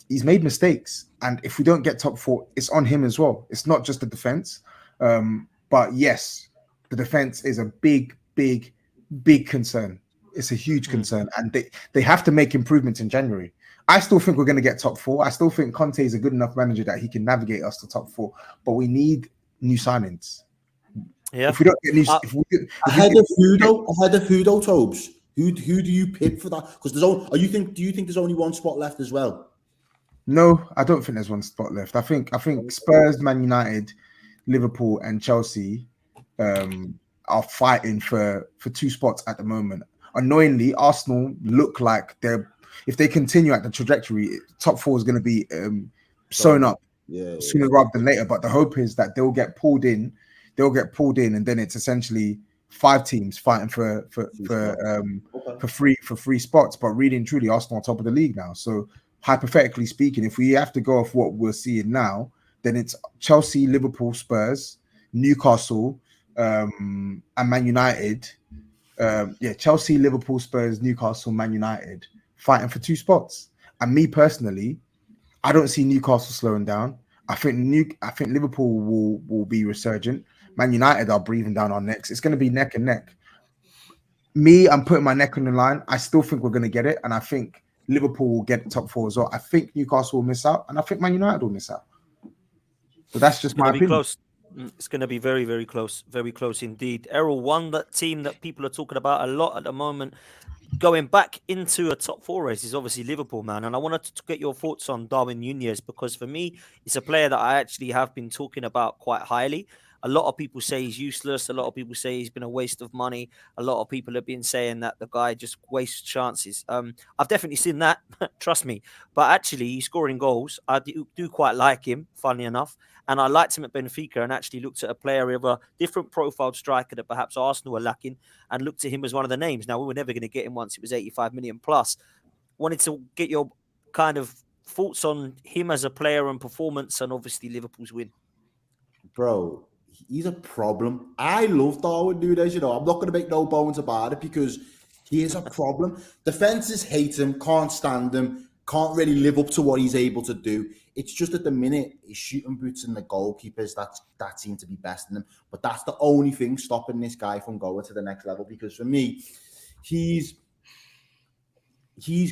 He's made mistakes. And if we don't get top 4, it's on him as well. It's not just the defense. But yes, the defense is a big concern. It's a huge concern. And they have to make improvements in January. I still think we're going to get top 4. I still think Conte is a good enough manager that he can navigate us to top 4. But we need new signings. Yeah. If we don't get new, ahead of who though, Tobes? Who do you pick for that? Because do you think there's only one spot left as well? No, I don't think there's one spot left. I think Spurs, Man United, Liverpool, and Chelsea are fighting for 2 spots at the moment. Annoyingly, Arsenal look like if they continue at the trajectory, top 4 is going to be sewn up sooner rather than later. But the hope is that they'll get pulled in, and then it's essentially 5 teams fighting for free spots. But really and truly, Arsenal on top of the league now. So hypothetically speaking, if we have to go off what we're seeing now, then it's Chelsea, Liverpool, Spurs, Newcastle, and Man United. Chelsea, Liverpool, Spurs, Newcastle, Man United fighting for 2 spots. And me personally, I don't see Newcastle slowing down. I think Liverpool will be resurgent. Man United are breathing down our necks. It's going to be neck and neck. I'm putting my neck on the line. I still think we're going to get it, and I think Liverpool will get top 4 as well. I think Newcastle will miss out, and I think Man United will miss out. So that's just my opinion. Close. It's going to be very, very close indeed. Errol, that team that people are talking about a lot at the moment, going back into a top 4 race is obviously Liverpool, man. And I wanted to get your thoughts on Darwin Nunez, because for me, it's a player that I actually have been talking about quite highly. A lot of people say he's useless. A lot of people say he's been a waste of money. A lot of people have been saying that the guy just wastes chances. I've definitely seen that, trust me. But actually, he's scoring goals. I do quite like him, funnily enough. And I liked him at Benfica and actually looked at a player of a different profiled striker that perhaps Arsenal were lacking and looked at him as one of the names. Now, we were never going to get him once it was 85 million plus. Wanted to get your kind of thoughts on him as a player and performance, and obviously Liverpool's win. Bro, he's a problem. I love Darwin Nunez, I'm not going to make no bones about it because he is a problem. Defenses hate him, can't stand him, can't really live up to what he's able to do. It's just at the minute, his shooting boots and the goalkeepers that seem to be best in him. But that's the only thing stopping this guy from going to the next level. Because for me, he's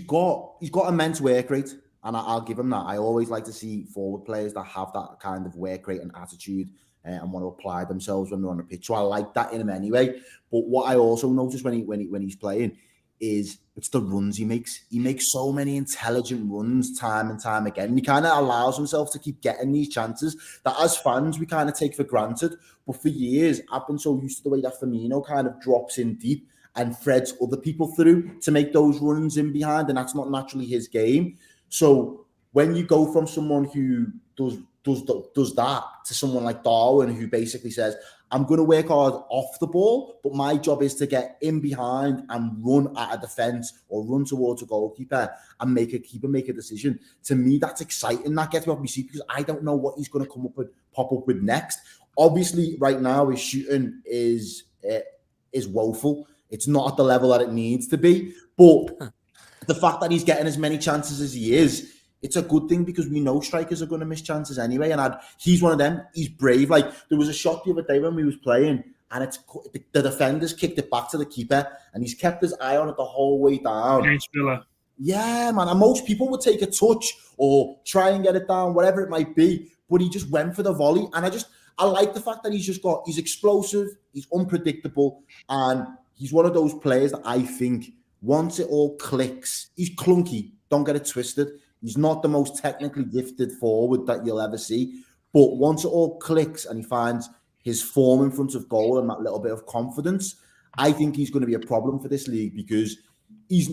got immense work rate, and I'll give him that. I always like to see forward players that have that kind of work rate and attitude and want to apply themselves when they're on the pitch. So I like that in him anyway. But what I also notice when he's playing is it's the runs he makes. He makes so many intelligent runs time and time again. And he kind of allows himself to keep getting these chances that as fans we kind of take for granted. But for years, I've been so used to the way that Firmino kind of drops in deep and threads other people through to make those runs in behind, and that's not naturally his game. So when you go from someone who does that to someone like Darwin, who basically says, I'm going to work hard off the ball, but my job is to get in behind and run at a defence or run towards a goalkeeper and make a keeper make a decision. To me, that's exciting. That gets me off my seat because I don't know what he's going to pop up with next. Obviously, right now, his shooting is woeful. It's not at the level that it needs to be. But the fact that he's getting as many chances as he is, it's a good thing because we know strikers are going to miss chances anyway. And he's one of them. He's brave. Like, there was a shot the other day when we was playing and the defenders kicked it back to the keeper and he's kept his eye on it the whole way down. Against Villa. Yeah, man. And most people would take a touch or try and get it down, whatever it might be. But he just went for the volley. And I like the fact that he's explosive, he's unpredictable, and he's one of those players that I think once it all clicks, he's clunky. Don't get it twisted. He's not the most technically gifted forward that you'll ever see. But once it all clicks and he finds his form in front of goal and that little bit of confidence, I think he's going to be a problem for this league because he's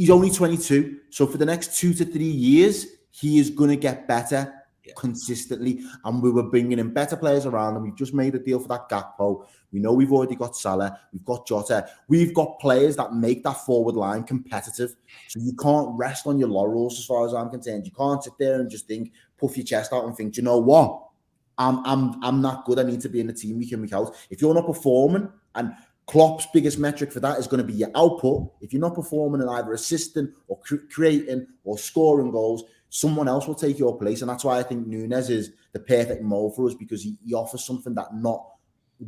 only 22. So for the next 2 to 3 years, he is going to get better consistently. And we were bringing in better players around and we've just made a deal for that Gakpo. We know we've already got Salah, we've got Jota, we've got players that make that forward line competitive. So you can't rest on your laurels as far as I'm concerned. You can't sit there and just puff your chest out and think, you know what? I'm not good. I need to be in the team week in, week out. If you're not performing, and Klopp's biggest metric for that is going to be your output. If you're not performing and either assisting or creating or scoring goals, someone else will take your place. And that's why I think Nunez is the perfect mold for us because he offers something that not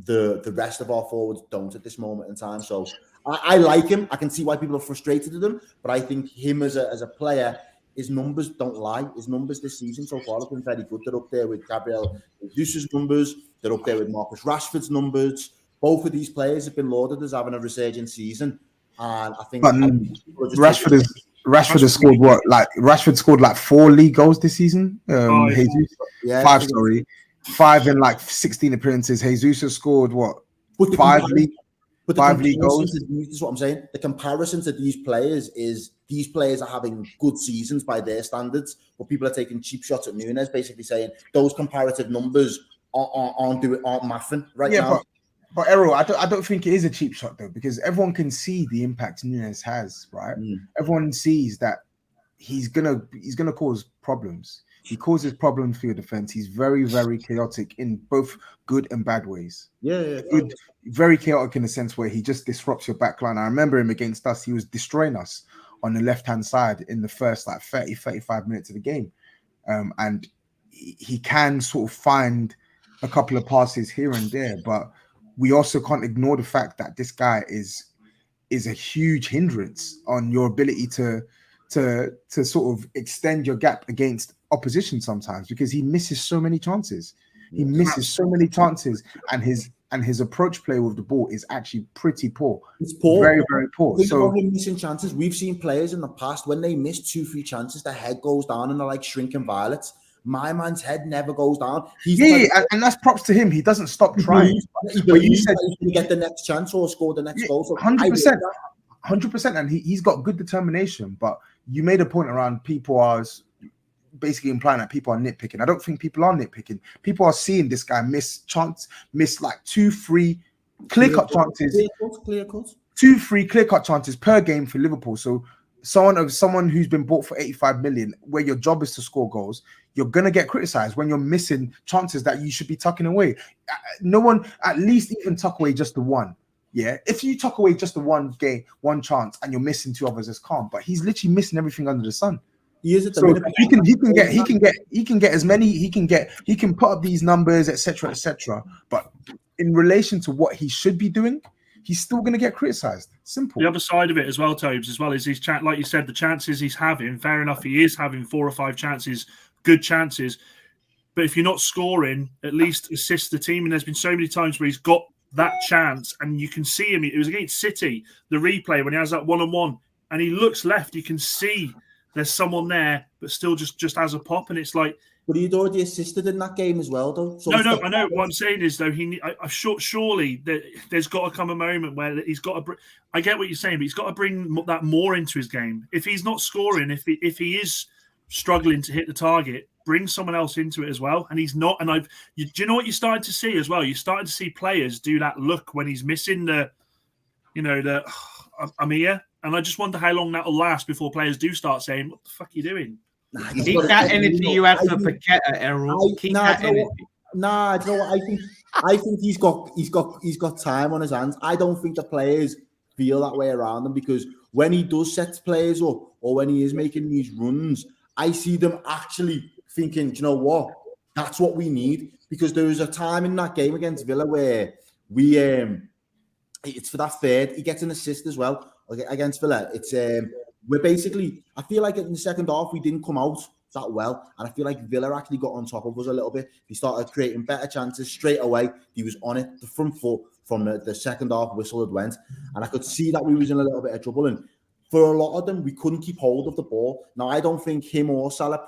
the rest of our forwards don't at this moment in time. So I like him. I can see why people are frustrated with him, but I think him as a player, his numbers don't lie. His numbers this season so far have been very good. They're up there with Gabriel Jesus' numbers. They're up there with Marcus Rashford's numbers. Both of these players have been lauded as having a resurgent season. And I think Rashford has scored what? Like Rashford scored like 4 league goals this season. Jesus, 5, sorry. 5 in like 16 appearances. Jesus has scored what? 5 league goals. This is what I'm saying. The comparison to these players is these players are having good seasons by their standards, but people are taking cheap shots at Nunez, basically saying those comparative numbers aren't mathing right now. But Errol, I don't think it is a cheap shot though, because everyone can see the impact Nunez has, right? Everyone sees that he's gonna cause problems. He causes problems for your defense. He's very, very chaotic in both good and bad ways. Good, very chaotic in the sense where he just disrupts your back line. I remember him against us. He was destroying us on the left-hand side in the first like 30, 35 minutes of the game. And he can sort of find a couple of passes here and there, but we also can't ignore the fact that this guy is a huge hindrance on your ability to sort of extend your gap against opposition sometimes, because he misses so many chances. He misses so many chances, and his approach play with the ball is actually pretty poor. It's poor, very, very poor. So missing chances. We've seen players in the past when they miss 2-3 chances, their head goes down and they're like shrinking violets. My man's head never goes down. And that's props to him. He doesn't stop trying. But you said he's going to get the next chance or score the next goal. So 100%. 100%. And he's got good determination. But you made a point around people are basically implying that people are nitpicking. I don't think people are nitpicking. People are seeing this guy miss like 2-3 clear-cut chances. Clear cut. 2-3 clear-cut chances per game for Liverpool. So someone who's been bought for 85 million, where your job is to score goals, you're going to get criticized when you're missing chances that you should be tucking away. No one, at least even tuck away just the one. Yeah. If you tuck away just the one chance and you're missing 2 others, it's calm. But he's literally missing everything under the sun. He is at the minute. He can get as many, he can put up these numbers, etc. But in relation to what he should be doing, he's still going to get criticised. Simple. The other side of it as well, Tobes, as well, is his like you said, the chances he's having. Fair enough, he is having 4 or 5 chances, good chances. But if you're not scoring, at least assist the team. And there's been so many times where he's got that chance, and you can see him. It was against City, the replay when he has that one-on-one, and he looks left. You can see there's someone there, but still just has a pop, and it's like. But he'd already assisted in that game as well, though. So No, I know. What I'm saying is, though, surely there's got to come a moment where he's got to. I get what you're saying, but he's got to bring that more into his game. If he's not scoring, if he is struggling to hit the target, bring someone else into it as well. And he's not. And do you know what you're starting to see as well? You're starting to see players do that look when he's missing I'm here. And I just wonder how long that'll last before players do start saying, "What the fuck are you doing?" Keep that energy you have for Paqueta, Errol. Keep that energy. You know what? I think he's got time on his hands. I don't think the players feel that way around him, because when he does set players up or when he is making these runs, I see them actually thinking, do you know what? That's what we need. Because there was a time in that game against Villa where we it's for that third. He gets an assist as well against Villa. It's we're basically, I feel like in the second half we didn't come out that well, and I feel like Villa actually got on top of us a little bit. He started creating better chances straight away. He was on it, the front foot from the second half whistle had went, and I could see that we was in a little bit of trouble. And for a lot of them, we couldn't keep hold of the ball. Now, I don't think him or Salah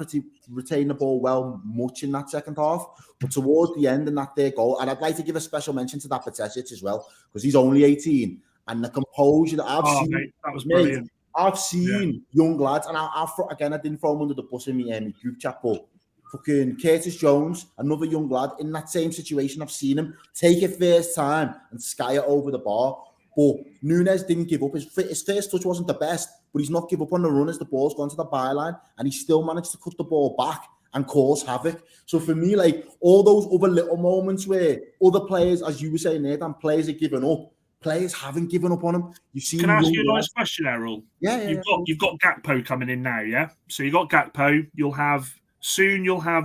retained the ball well much in that second half, but towards the end in that third goal, and I'd like to give a special mention to that Paqueta as well, because he's only 18, and the composure that I've seen. Mate, that was brilliant. I've seen young lads, and I didn't throw him under the bus in my group chat, but fucking Curtis Jones, another young lad in that same situation. I've seen him take it first time and sky it over the bar. But Nunez didn't give up. His first touch wasn't the best, but he's not give up on the run as the ball's gone to the byline, and he still managed to cut the ball back and cause havoc. So for me, like, all those other little moments where other players, as you were saying there, Dan, players are giving up. Players haven't given up on him. You've seen. Can I ask you a nice question, Errol? Yeah. You've got Gakpo coming in now, yeah. So you got Gakpo. You'll have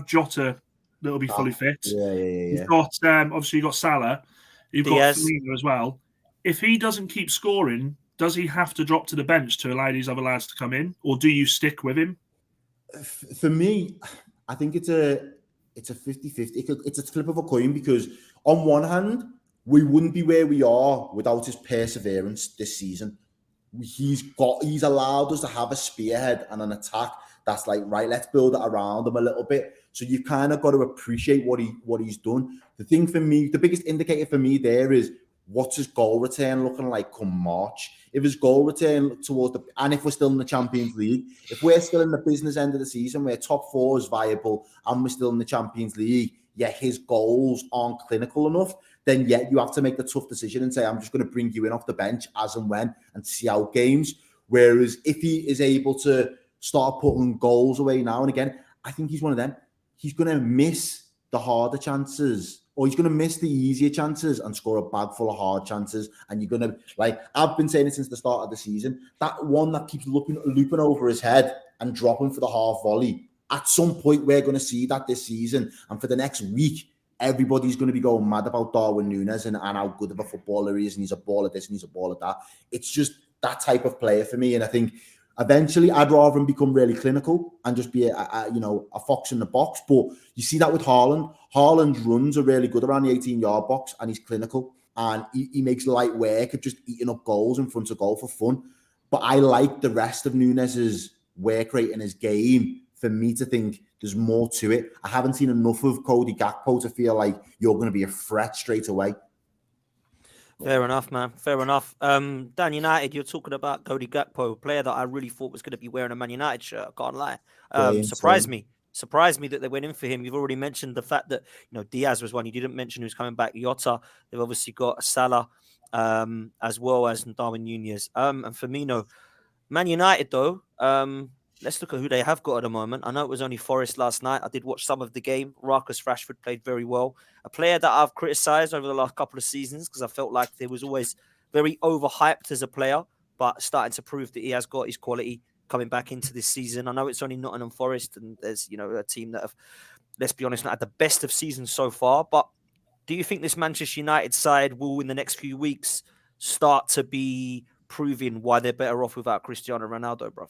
Jota that'll be fully fit. Yeah. You've got obviously you got Salah. You've got Firmino as well. If he doesn't keep scoring, does he have to drop to the bench to allow these other lads to come in, or do you stick with him? For me, I think it's a 50-50. It's a flip of a coin, because on one hand, we wouldn't be where we are without his perseverance this season. He's allowed us to have a spearhead and an attack that's like, right, let's build it around him a little bit. So you've kind of got to appreciate what he's done. The thing for me, the biggest indicator for me there is, what's his goal return looking like come March? If his goal return and if we're still in the Champions League, if we're still in the business end of the season where top four is viable and we're still in the Champions League, yet his goals aren't clinical enough, then you have to make the tough decision and say, I'm just going to bring you in off the bench as and when and see out games. Whereas if he is able to start putting goals away now and again, I think he's one of them. He's going to miss the harder chances, or he's going to miss the easier chances and score a bag full of hard chances. And you're going to, like, I've been saying it since the start of the season, that one that keeps looping over his head and dropping for the half volley, at some point we're going to see that this season. And for the next week, everybody's going to be going mad about Darwin Nunez and how good of a footballer he is, and he's a ball of this and he's a ball of that. It's just that type of player for me. And I think eventually I'd rather him become really clinical and just be a fox in the box. But you see that with Haaland. Haaland's runs are really good around the 18-yard box, and he's clinical, and he makes light work of just eating up goals in front of goal for fun. But I like the rest of Nunez's work rate in his game for me to think there's more to it. I haven't seen enough of Cody Gakpo to feel like you're going to be a threat straight away. Fair enough, man. Fair enough. Dan United, you're talking about Cody Gakpo, a player that I really thought was going to be wearing a Man United shirt. I can't lie. Surprised me that they went in for him. You've already mentioned the fact that, Diaz was one. You didn't mention who's coming back. Jota. They've obviously got Salah, as well as Darwin Nunez, and Firmino. Man United, though, let's look at who they have got at the moment. I know it was only Forest last night. I did watch some of the game. Marcus Rashford played very well. A player that I've criticised over the last couple of seasons because I felt like he was always very overhyped as a player, but starting to prove that he has got his quality coming back into this season. I know it's only Nottingham Forest, and there's a team that have, let's be honest, not had the best of seasons so far. But do you think this Manchester United side will, in the next few weeks, start to be proving why they're better off without Cristiano Ronaldo, bruv?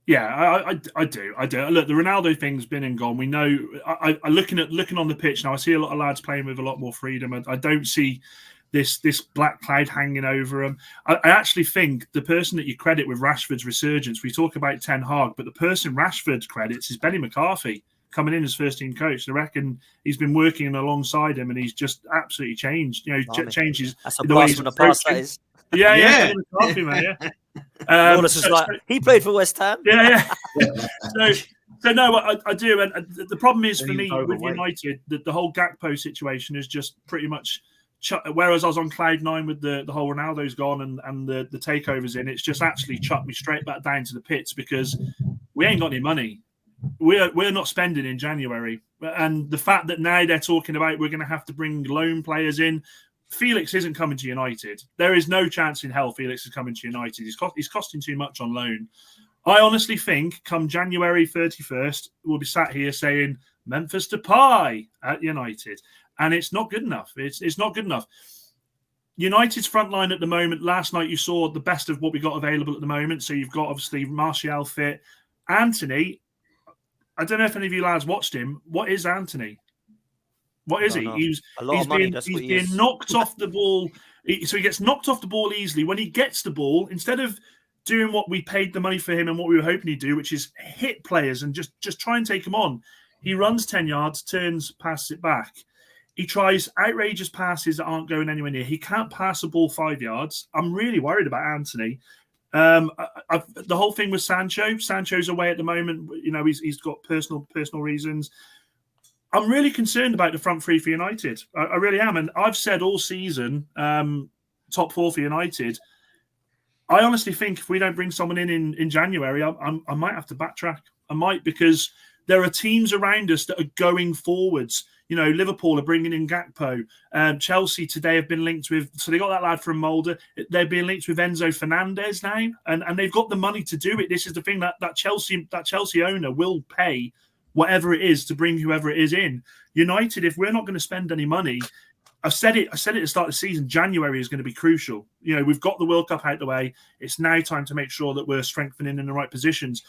Yeah, I do. Look, the Ronaldo thing's been and gone. We know. I looking on the pitch now. I see a lot of lads playing with a lot more freedom. I don't see this black cloud hanging over them. I actually think the person that you credit with Rashford's resurgence, we talk about Ten Hag, but the person Rashford credits is Benny McCarthy coming in as first team coach. I reckon he's been working alongside him, and he's just absolutely changed. Changes That's a the way blast he's from the past. That approaching. is. Yeah. Yeah. McCarthy, man, yeah. Lawless was like, he played for West Ham. Yeah. So no, I do, and the problem is for He me was with overweight. United, the whole Gakpo situation is just pretty much. Whereas I was on cloud nine with the whole Ronaldo's gone and the takeovers in, it's just actually chucked me straight back down to the pits because we ain't got any money. We're not spending in January, and the fact that now they're talking about we're going to have to bring loan players in. Felix isn't coming to United. There is no chance in hell Felix is coming to United. He's costing too much on loan. I honestly think come January 31st, we'll be sat here saying Memphis Depay at United. And it's not good enough. It's not good enough. United's front line at the moment, last night you saw the best of what we got available at the moment. So you've got obviously Martial fit. Anthony, I don't know if any of you lads watched him. What is Anthony? What is he? No. He's being knocked off the ball. So he gets knocked off the ball easily. When he gets the ball, instead of doing what we paid the money for him and what we were hoping he'd do, which is hit players and just try and take them on, he runs 10 yards, turns, passes it back. He tries outrageous passes that aren't going anywhere near. He can't pass a ball 5 yards. I'm really worried about Anthony. The whole thing with Sancho. Sancho's away at the moment. He's got personal reasons. I'm really concerned about the front three for United. I really am. And I've said all season, top four for United. I honestly think if we don't bring someone in January, I might have to backtrack. I might, because there are teams around us that are going forwards. Liverpool are bringing in Gakpo. Chelsea today have been linked with, so they got that lad from Mulder. They're being linked with Enzo Fernandez now, and they've got the money to do it. This is the thing that Chelsea owner will pay whatever it is to bring whoever it is in. United, if we're not going to spend any money, I said it at the start of the season, January is going to be crucial. We've got the World Cup out the way. It's now time to make sure that we're strengthening in the right positions.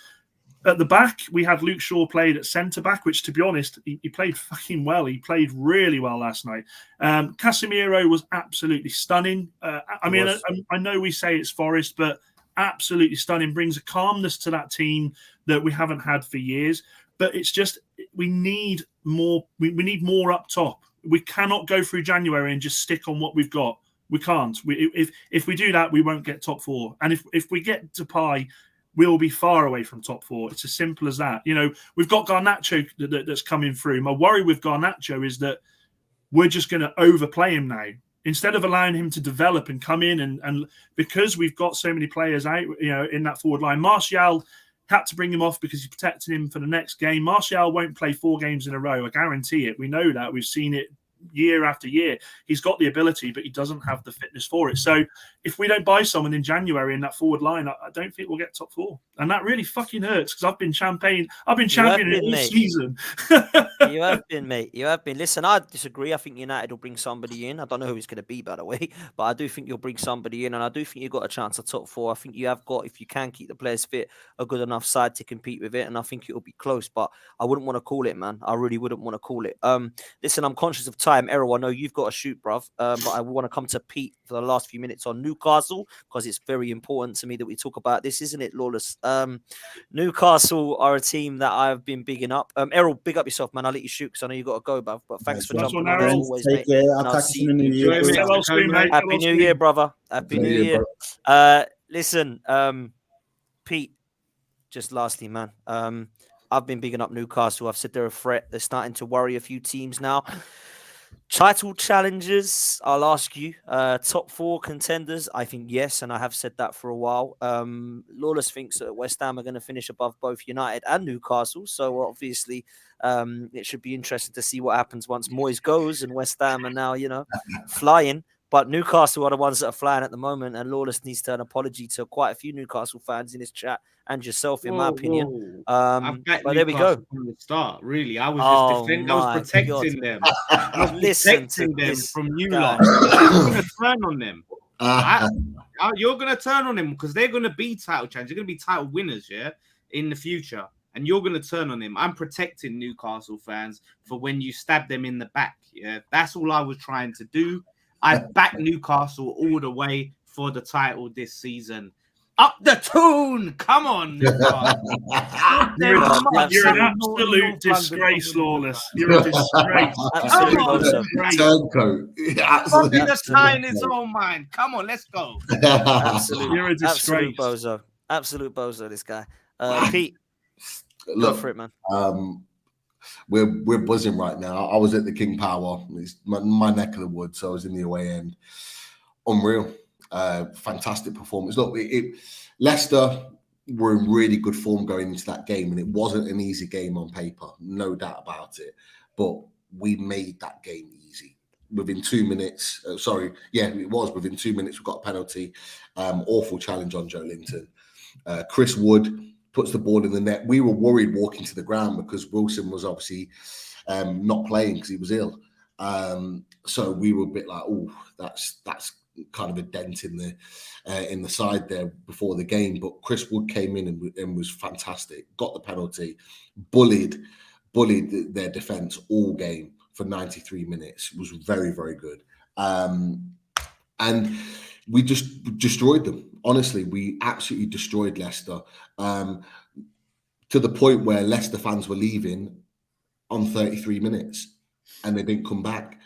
At the back, we had Luke Shaw played at centre-back, which, to be honest, he played fucking well. He played really well last night. Casemiro was absolutely stunning. I know we say it's Forest, but absolutely stunning. Brings a calmness to that team that we haven't had for years. But it's just, we need more. We need more up top. We cannot go through January and just stick on what we've got. We can't. If we do that, we won't get top four. And if we get to Depay, we'll be far away from top four. It's as simple as that. We've got Garnacho that's coming through. My worry with Garnacho is that we're just going to overplay him now. Instead of allowing him to develop and come in and because we've got so many players out, in that forward line. Martial had to bring him off because he's protecting him for the next game. Martial won't play 4 games in a row. I guarantee it. We know that. We've seen it year after year. He's got the ability, but he doesn't have the fitness for it. So if we don't buy someone in January in that forward line, I don't think we'll get top 4. And that really fucking hurts because I've been championing it all season. You have been, mate. You have been. Listen, I disagree. I think United will bring somebody in. I don't know who it's going to be, by the way, but I do think you'll bring somebody in, and I do think you've got a chance at top 4. I think you have got, if you can keep the players fit, a good enough side to compete with it, and I think it'll be close, but I wouldn't want to call it, man. I really wouldn't want to call it. Listen, I'm conscious of time. Errol, I know you've got to shoot, bruv, but I want to come to Pete for the last few minutes on Newcastle, because it's very important to me that we talk about this, isn't it, Lawless? Newcastle are a team that I've been bigging up. Errol, big up yourself, man. I'll let you shoot because I know you got to go, bruv. But thanks for jumping on as always, mate. I'll catch you in the new year. Happy New Year, brother. Happy New Year. Listen, Pete, just lastly, man. I've been bigging up Newcastle. I've said they're a threat. They're starting to worry a few teams now. Title challengers, I'll ask you. Top 4 contenders, I think yes, and I have said that for a while. Lawless thinks that West Ham are going to finish above both United and Newcastle, so obviously it should be interesting to see what happens once Moyes goes and West Ham are now, flying. But Newcastle are the ones that are flying at the moment, and Lawless needs to an apology to quite a few Newcastle fans in this chat and yourself, in my opinion. But there we go. From the start, really, I was just defending. I was protecting them. I was protecting them from you lot. You're going to turn on them. You're going to turn on them because they're going to be title champions. They're going to be title winners. Yeah, in the future, and you're going to turn on him. I'm protecting Newcastle fans for when you stab them in the back. Yeah, that's all I was trying to do. I back Newcastle all the way for the title this season. Up the tune! Come on, Newcastle. You're an absolute disgrace, Lawless. You're a disgrace. Turncoat. Absolutely. The sign is all mine. Come on, let's go. You're a disgrace. Absolute bozo, this guy. Pete, Look, go for it, man. We're buzzing right now. I was at the King Power. It's my neck of the woods, so I was in the away end. Unreal. Fantastic performance. Look, Leicester were in really good form going into that game, and it wasn't an easy game on paper, no doubt about it. But we made that game easy. Within 2 minutes, it was within 2 minutes, we got a penalty. Awful challenge on Joe Linton. Chris Wood puts the ball in the net. We were worried walking to the ground because Wilson was obviously not playing because he was ill. So we were a bit like, oh, that's kind of a dent in the side there before the game. But Chris Wood came in and was fantastic. Got the penalty, bullied their defence all game for 93 minutes. It was very, very good. And we just destroyed them. Honestly, we absolutely destroyed Leicester to the point where Leicester fans were leaving on 33 minutes and they didn't come back.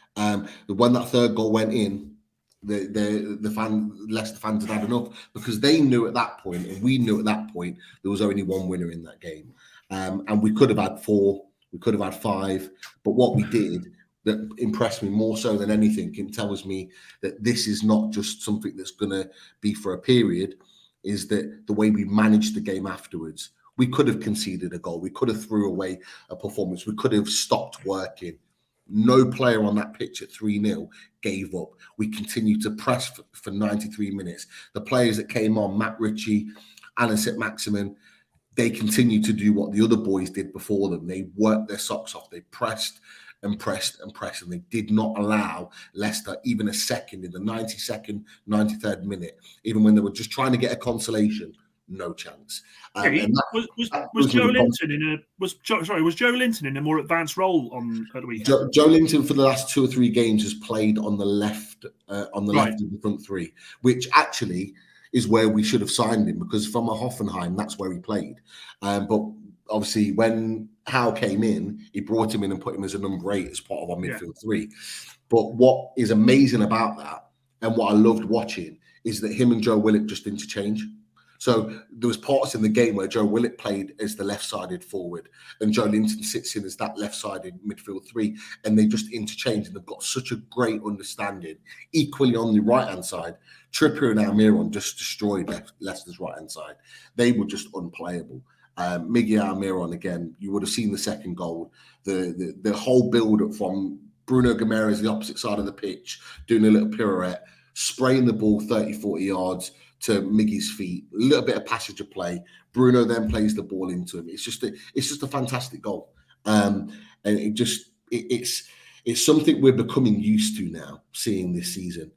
When that third goal went in, Leicester fans had enough because they knew at that point, and we knew at that point, there was only one winner in that game. And we could have had 4, we could have had 5, but what we did that impressed me more so than anything, and tells me that this is not just something that's going to be for a period, is that the way we managed the game afterwards. We could have conceded a goal. We could have threw away a performance. We could have stopped working. No player on that pitch at 3-0 gave up. We continued to press for 93 minutes. The players that came on, Matt Ritchie, Anisette Maximin, they continued to do what the other boys did before them. They worked their socks off. They pressed and pressed and pressed, and they did not allow Leicester even a second in the 92nd, 93rd minute, even when they were just trying to get a consolation. No chance. Was Joe Linton in a more advanced role on the weekend? Joe Linton for the last 2 or 3 games has played on the left, left of the front three, which actually is where we should have signed him, because from Hoffenheim, that's where he played. But obviously, when Howe came in, he brought him in and put him as a number 8 as part of our midfield 3. But what is amazing about that, and what I loved watching, is that him and Joe Willock just interchange. So there was parts in the game where Joe Willock played as the left-sided forward and Joe Linton sits in as that left-sided midfield 3, and they just interchange, and they've got such a great understanding. Equally on the right-hand side, Trippier and Almiron just destroyed Leicester's right-hand side. They were just unplayable. Miguel Almiron, again, you would have seen the second goal. The whole build-up from Bruno Guimaraes, the opposite side of the pitch, doing a little pirouette, spraying the ball 30, 40 yards, to Miggy's feet, a little bit of passage of play. Bruno then plays the ball into him. It's just a fantastic goal, and it's something we're becoming used to now, seeing this season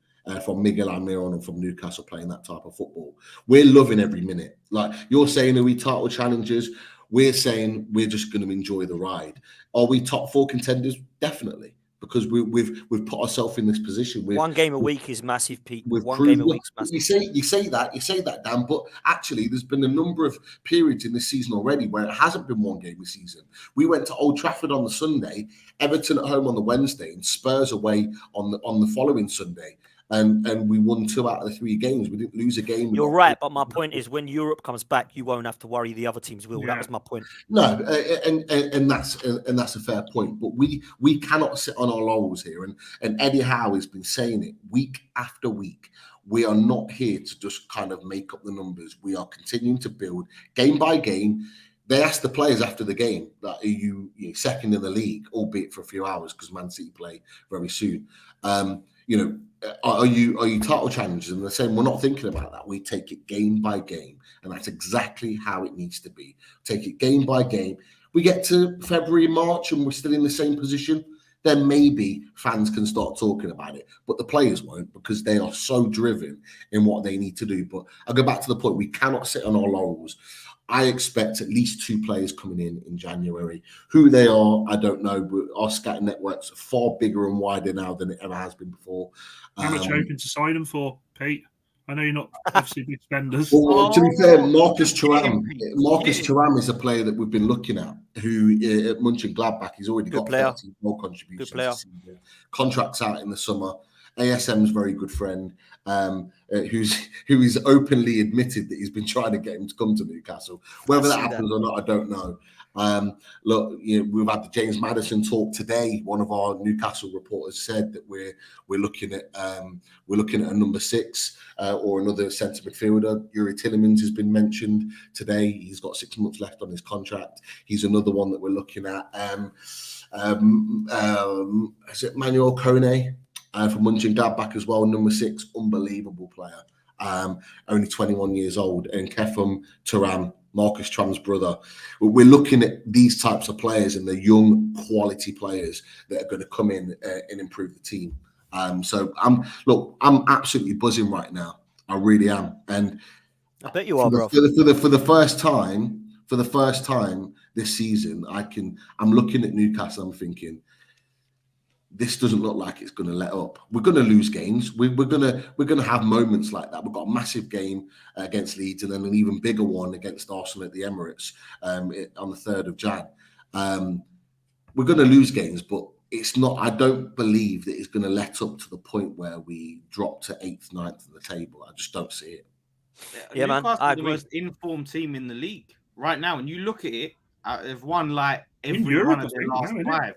from Miguel Almiron and from Newcastle playing that type of football. We're loving every minute. Like you're saying, are we title challengers? We're saying we're just going to enjoy the ride. Are we top 4 contenders? Definitely. Because we've put ourselves in this position. One game a week is massive, Pete. One game a week is massive. You say that, Dan. But actually, there's been a number of periods in this season already where it hasn't been one game a season. We went to Old Trafford on the Sunday, Everton at home on the Wednesday, and Spurs away on the following Sunday. And we won 2 out of the 3 games. We didn't lose a game. You're right, but my point is, when Europe comes back, you won't have to worry. The other teams will. Yeah. That was my point. No, and that's a fair point. But we cannot sit on our laurels here. And Eddie Howe has been saying it week after week. We are not here to just kind of make up the numbers. We are continuing to build game by game. They asked the players after the game that are you second in the league, albeit for a few hours because Man City play very soon. Are you title challengers? And they're saying we're not thinking about that. We take it game by game, and that's exactly how it needs to be. Take it game by game. We get to February, March, and we're still in the same position. then maybe fans can start talking about it. But the players won't, because they are so driven in what they need to do. But I'll go back to the point, we cannot sit on our laurels. I expect at least 2 players coming in January. Who they are, I don't know, but our scouting network's far bigger and wider now than it ever has been before. How much hoping to sign them for, Pete? I know you're not obviously big spenders. Well, to be fair, Marcus Thuram is a player that we've been looking at, who at Mönchengladbach, he's already got 30 goal contributions. Good player. Contracts out in the summer. ASM's very good friend, who is openly admitted that he's been trying to get him to come to Newcastle. Whether that happens or not, I don't know. Look, we've had the James Maddison talk today. One of our Newcastle reporters said that we're looking at a number 6 or another centre midfielder. Yuri Tillemans has been mentioned today. He's got 6 months left on his contract. He's another one that we're looking at. Is it Manuel Kone from Mönchengladbach as well? Number 6, unbelievable player. Only 21 years old. And Kefum Thuram, Marcus Thuram's brother. We're looking at these types of players, and the young quality players that are going to come in and improve the team. So I'm absolutely buzzing right now. I really am. And I bet you are, bro. For the first time this season, I'm looking at Newcastle. I'm thinking, this doesn't look like it's going to let up. We're going to lose games. We're going to have moments like that. We've got a massive game against Leeds, and then an even bigger one against Arsenal at the Emirates on the 3rd of Jan. We're going to lose games, but it's not. I don't believe that it's going to let up to the point where we drop to 8th, 9th in the table. I just don't see it. Yeah, man. I agree. The most informed team in the league right now. When you look at it, they've won like every Europe, one of their last 5.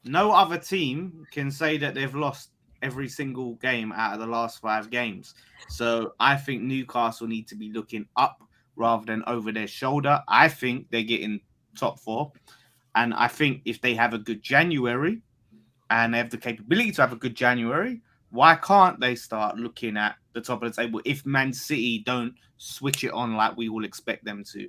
No other team can say that they've lost every single game out of the last 5 games. So I think Newcastle need to be looking up rather than over their shoulder. I think they're getting top 4. And I think if they have a good January and they have the capability to have a good January, why can't they start looking at the top of the table if Man City don't switch it on like we all expect them to?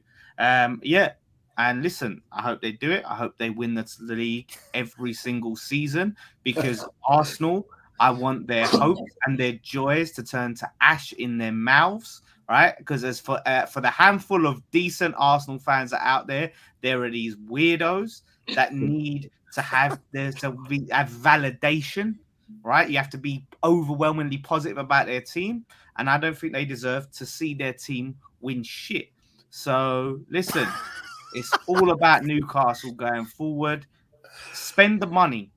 And listen, I hope they do it. I hope they win the league every single season, because Arsenal, I want their hopes and their joys to turn to ash in their mouths, right? Because as for the handful of decent Arsenal fans that are out there, there are these weirdos that need to have validation, right? You have to be overwhelmingly positive about their team, and I don't think they deserve to see their team win shit. So listen. It's all about Newcastle going forward. Spend the money.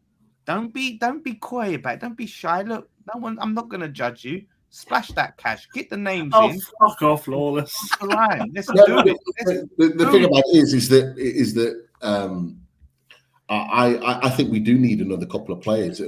Don't be coy about it. Don't be shy. Look, I'm not going to judge you. Splash that cash. Get the names in. Fuck off, Lawless. Let's do it. The thing about it is that I think we do need another couple of players.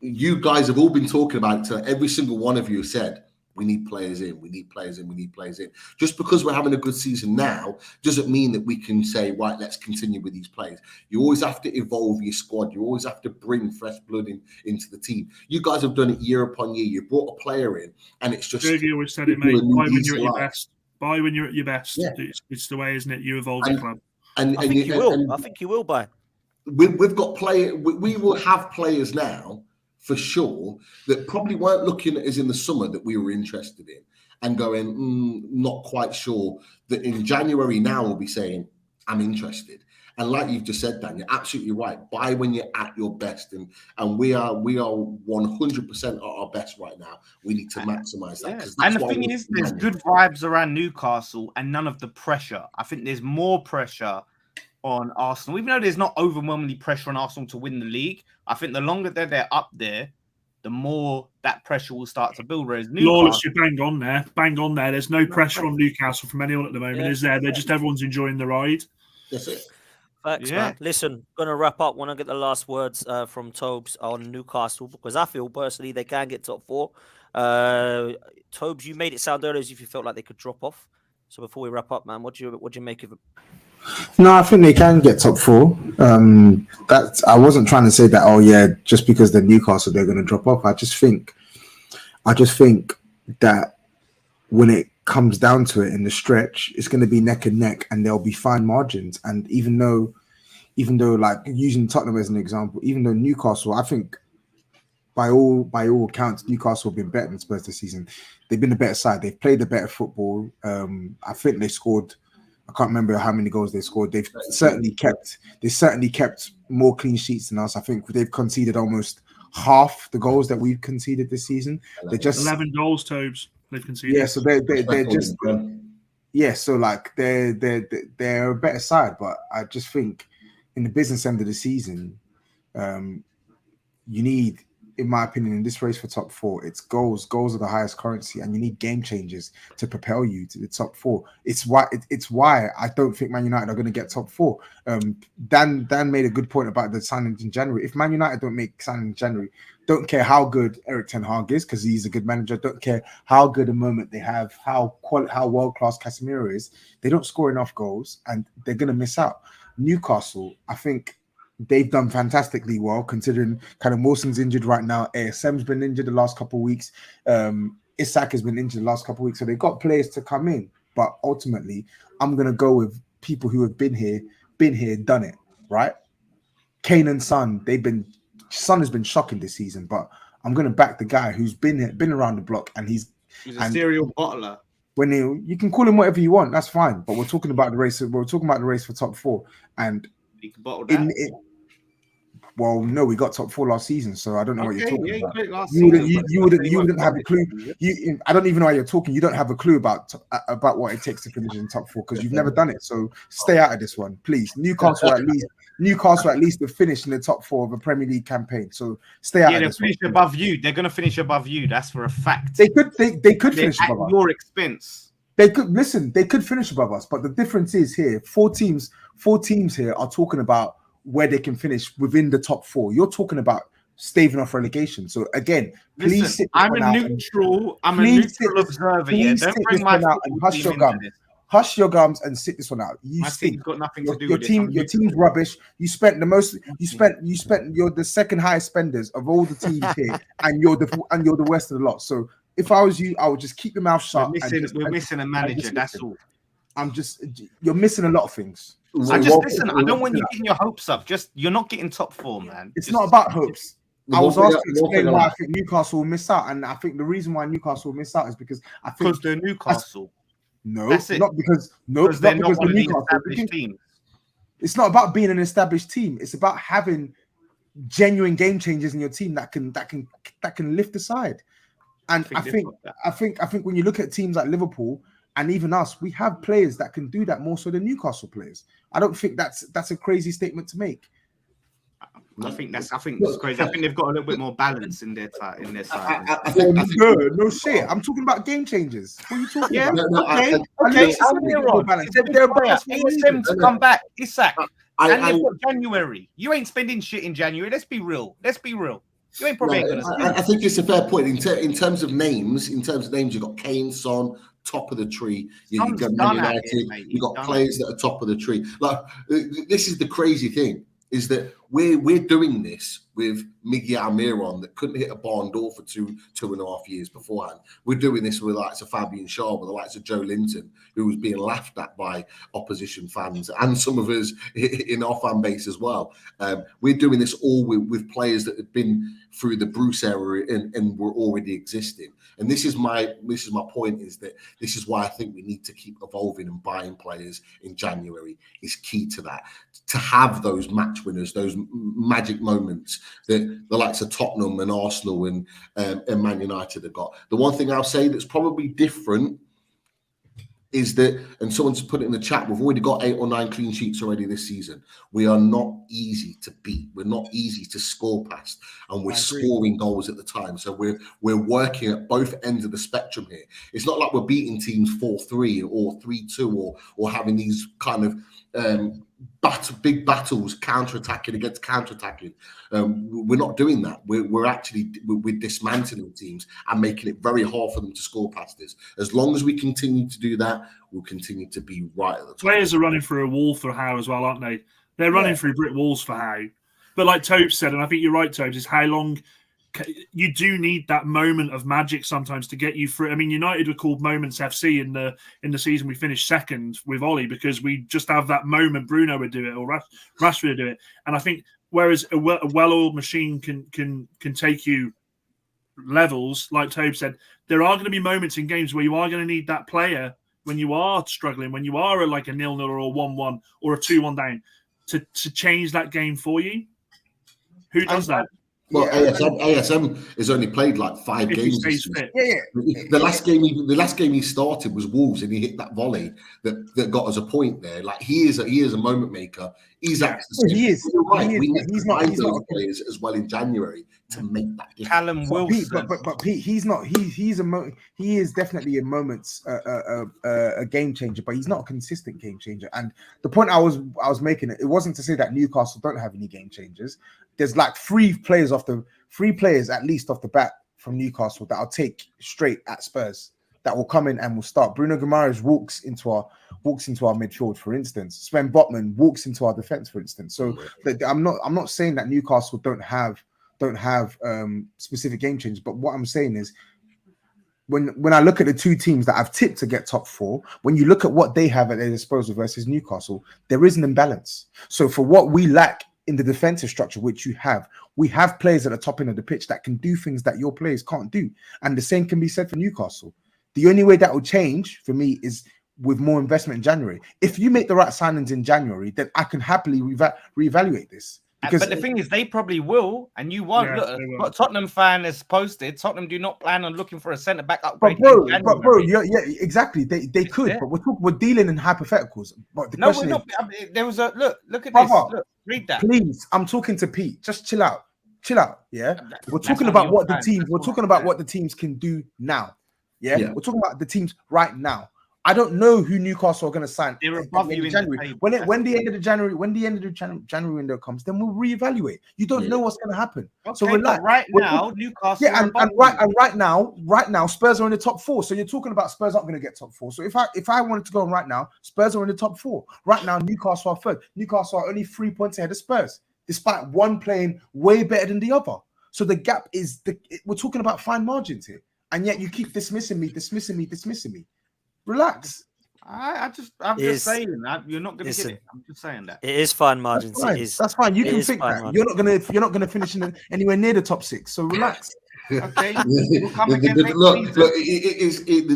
You guys have all been talking about it. So every single one of you said, we need players in, we need players in, we need players in. Just because we're having a good season now doesn't mean that we can say, right, let's continue with these players. You always have to evolve your squad. You always have to bring fresh blood into the team. You guys have done it year upon year. You brought a player in, and it's just... You always said it, mate. Buy when you're at your best. Buy when you're at your best. Yeah. It's the way, isn't it? You evolve the club. I think you will buy. We've got players... We will have players now, for sure, that probably weren't looking at us in the summer that we were interested in and going, not quite sure, that in January now we'll be saying, I'm interested. And like you've just said, Dan, you're absolutely right. Buy when you're at your best. And we are 100% at our best right now. We need to maximize that. Yeah. And the thing is, there's good vibes around Newcastle and none of the pressure. I think there's more pressure on Arsenal, even though there's not overwhelmingly pressure on Arsenal to win the league. I think the longer that they're up there, the more that pressure will start to build. Whereas Lawless, you bang on there. There's no pressure on Newcastle from anyone at the moment, is there? They're just everyone's enjoying the ride. That's it. Facts, man. Listen, gonna wrap up when I get the last words from Tobes on Newcastle, because I feel personally they can get top 4. Tobes, you made it sound earlier as if you felt like they could drop off. So before we wrap up, man, what do you make of it? No, I think they can get top 4. That I wasn't trying to say that. Oh yeah, just because they're Newcastle, they're going to drop off. I just think that when it comes down to it in the stretch, it's going to be neck and neck, and there'll be fine margins. And even though even though, like, using Tottenham as an example, even though Newcastle, I think by all accounts, Newcastle have been better than Spurs this season. They've been the better side. They've played the better football. I think they scored, I can't remember how many goals they scored. They've certainly kept more clean sheets than us. I think they've conceded almost half the goals that we've conceded this season. They're just 11 goals, Tobes. They've conceded. Yeah, so they're just so like they're a better side, but I just think in the business end of the season, you need, in my opinion, in this race for top four, it's goals. Goals are the highest currency, and you need game changers to propel you to the top four. It's why I don't think Man United are going to get top four. Dan made a good point about the signings in January. If Man United don't make signings in January, don't care how good Erik ten Hag is, because he's a good manager. Don't care how good a moment they have, how world class Casemiro is. They don't score enough goals, and they're going to miss out. Newcastle, I think, they've done fantastically well, considering kind of Wilson's injured right now. ASM's been injured the last couple of weeks. Isak has been injured the last couple of weeks. So they've got players to come in. But ultimately, I'm going to go with people who have been here, done it, right? Kane and Son, Son has been shocking this season, but I'm going to back the guy who's been around the block, and he's a serial bottler. When you can call him whatever you want, that's fine. But we're talking about the race. We're talking about the race for top four, and you can bottle that. Well, no, we got top four last season, so I don't know what you're talking about. You wouldn't have a clue. I don't even know why you're talking. You don't have a clue about what it takes to finish in top four, because you've never done it. So stay out of this one, please. Newcastle at least have finished in the top four of a Premier League campaign. So stay out of this one. They'll finish above you. They're going to finish above you. That's for a fact. They could finish above us. At your expense. They could finish above us, but the difference is here. Four teams here are talking about where they can finish within the top four. You're talking about staving off relegation. So again, please sit. I'm a neutral observer. Yeah, don't bring my out and hush your gums. Hush your gums and sit this one out. My team's got nothing to do with it. Your team's rubbish. You're the second highest spenders of all the teams here, and you're the worst of the lot. So if I was you, I would just keep your mouth shut. We're missing a manager. That's all. You're missing a lot of things. I don't want you getting your hopes up. You're not getting top four, man. It's not about hopes. I was asked to explain why I think Newcastle will miss out, and I think the reason why Newcastle will miss out is because they're Newcastle. Not because they're Newcastle. It's not about being an established team. It's about having genuine game changers in your team that can lift the side. And I think when you look at teams like Liverpool and even us, we have players that can do that more so than Newcastle players. I don't think that's a crazy statement to make. I think that's crazy. I think they've got a little bit more balance in their side. No shit. I'm talking about game changers. What are you talking about? Okay. They're ASM to come back. Isak. And they've got January. You ain't spending shit in January. Let's be real. You ain't probably going to spend. I think it's a fair point. In terms of names, you've got Kane, Son, top of the tree. You've got Man United. You've got players that are top of the tree. Like, this is the crazy thing, is that we're doing this with Miggy Almiron that couldn't hit a barn door for 2.5 years beforehand. We're doing this with the likes of Fabian Schär, with the likes of Joe Linton, who was being laughed at by opposition fans and some of us in our fan base as well. We're doing this all with players that have been through the Bruce era and were already existing. And this is my point, is that this is why I think we need to keep evolving and buying players in January is key to that. To have those match winners, those magic moments that the likes of Tottenham and Arsenal and Man United have got. The one thing I'll say that's probably different is that, and someone's put it in the chat, we've already got 8 or 9 clean sheets already this season. We are not easy to beat. We're not easy to score past, and we're scoring goals at the time. So we're working at both ends of the spectrum here. It's not like we're beating teams 4-3 or 3-2 or having these kind of big battles, counter-attacking against counter-attacking. We're not doing that. We're dismantling teams and making it very hard for them to score past us. As long as we continue to do that, we'll continue to be right at the top. Players are running through a wall for Howe as well, aren't they? They're running through brick walls for Howe. But like Tobes said, and I think you're right, Tobes, is how long you do need that moment of magic sometimes to get you through. I mean, United were called Moments FC in the season we finished second with Ollie because we just have that moment. Bruno would do it, or Rashford would do it, and I think whereas a well-oiled machine can take you levels, like Tobe said, there are going to be moments in games where you are going to need that player when you are struggling, when you are like a 0-0 or a 1-1 or a 2-1 down, to change that game for you. Who does that? Well, ASM has only played like 5 games. The last game he started was Wolves, and he hit that volley that got us a point there. Like he is a moment maker. He's actually he's not players as well in January to make that difference. Callum Wilson, but Pete, he is definitely a moments a game changer, but he's not a consistent game changer. And the point I was making, it wasn't to say that Newcastle don't have any game changers. There's like 3 players at least off the bat from Newcastle that I'll take straight at Spurs that will come in and will start. Bruno Guimaraes walks into our midfield, for instance. Sven Botman walks into our defense, for instance. So I'm not saying that Newcastle don't have specific game changes, but what I'm saying is when I look at the 2 teams that I've tipped to get top 4, when you look at what they have at their disposal versus Newcastle, there is an imbalance. So for what we lack in the defensive structure, which we have players at the top end of the pitch that can do things that your players can't do. And the same can be said for Newcastle. The only way that will change for me is with more investment in January. If you make the right signings in January, then I can happily reevaluate this. Because but the thing is, they probably will, and you won't. Look, what Tottenham fan has posted, Tottenham do not plan on looking for a centre-back upgrade. But bro, yeah, exactly. They could, but we're dealing in hypotheticals. But the question we're not. I mean, there was a look at brother, this. Look, read that. Please, I'm talking to Pete. Just chill out. Yeah, we're talking about what the teams. We're talking about what the teams can do now. Yeah, we're talking about the teams right now. I don't know who Newcastle are going to sign. They're above you in January. When the end of the January window comes, then we'll reevaluate. You don't know what's going to happen. Okay, so relax. Right now, Newcastle. Yeah, right now, Spurs are in the top 4. So you're talking about Spurs aren't going to get top 4. So if I wanted to go on right now, Spurs are in the top 4. Right now, Newcastle are third. Newcastle are only 3 points ahead of Spurs, despite one playing way better than the other. So the gap is we're talking about fine margins here, and yet you keep dismissing me. Relax. I'm just saying that you're not going to get it. I'm just saying that it is fine margins. That's fine. You can think that. You're not gonna finish anywhere near the top 6. So relax. Okay.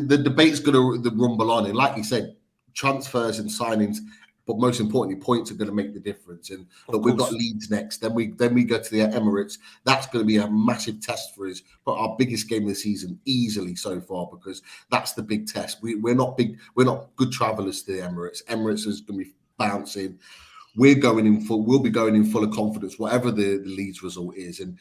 The debate's going to rumble on, and like you said, transfers and signings, but most importantly, points are going to make the difference. And but we've got Leeds next. Then we go to the Emirates. That's going to be a massive test for us. But our biggest game of the season, easily so far, because that's the big test. We're not good travellers to the Emirates. Emirates is going to be bouncing. We'll be going in full of confidence, whatever the Leeds result is, and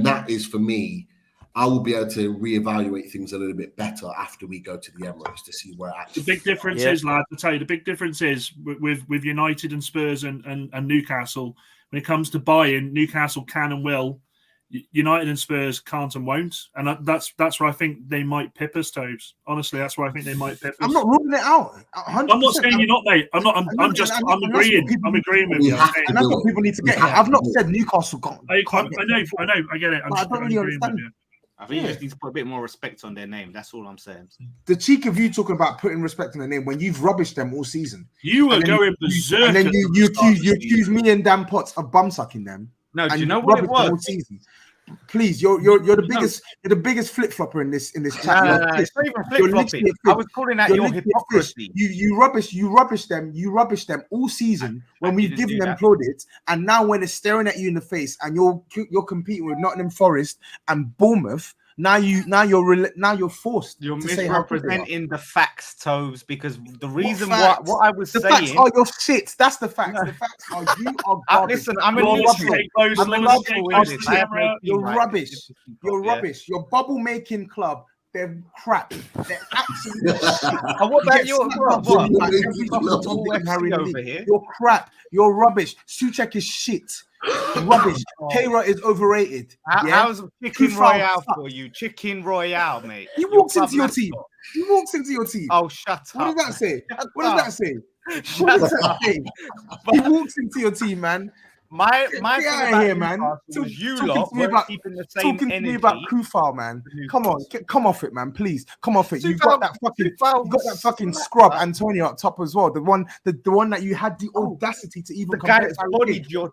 that is for me. I will be able to reevaluate things a little bit better after we go to the Emirates to see where actually. The big difference is, lad, I'll tell you, the big difference is with United and Spurs and Newcastle. When it comes to buying, Newcastle can and will. United and Spurs can't and won't, and that's where I think they might pip us, Tobes. Honestly, that's where I think they might pip us. I'm not ruling it out. 100%. I'm not saying you're not, mate. I'm agreeing. I'm agreeing with you. And that's what people need to get here. I've not said Newcastle can't. I know. I get it. I don't really understand. I think you just need to put a bit more respect on their name. That's all I'm saying. The cheek of you talking about putting respect on their name when you've rubbished them all season. You were going berserk. And then you accuse me and Dan Potts of bum sucking them. No, do you know what it was? All season. Please, you're the biggest flip flopper in this chat. It's not even flip flopping. I was calling that your hypocrisy. You rubbish them all season when we've given them plaudits, and now when it's staring at you in the face and you're competing with Nottingham Forest and Bournemouth. Now you're forced. You're to misrepresenting the facts, Tobes, because the reason what I was saying. Facts are your shit. That's the facts. The facts are you are garbage. Listen, I'm a You're rubbish. You're rubbish. Your bubble making club. They're crap. They're absolutely shit. And what about your over here? You're crap. You're rubbish. Suchek is shit. Rubbish. Keira is overrated. How's Chicken Royale for you? Chicken Royale, mate. He walks into your team. Oh, shut up. What does that say? What does that say? He walks into your team, man. My Get thing out of about here, man. Newcastle was you Talking lot to me weren't about- keeping the same Talking to energy. me about Kufal, man. Come on, come off it, man. Please, come off it. You've got that fucking scrub Antonio up top as well. The one that you had the audacity to even the guy compare that's to Harry bodied Kane. your You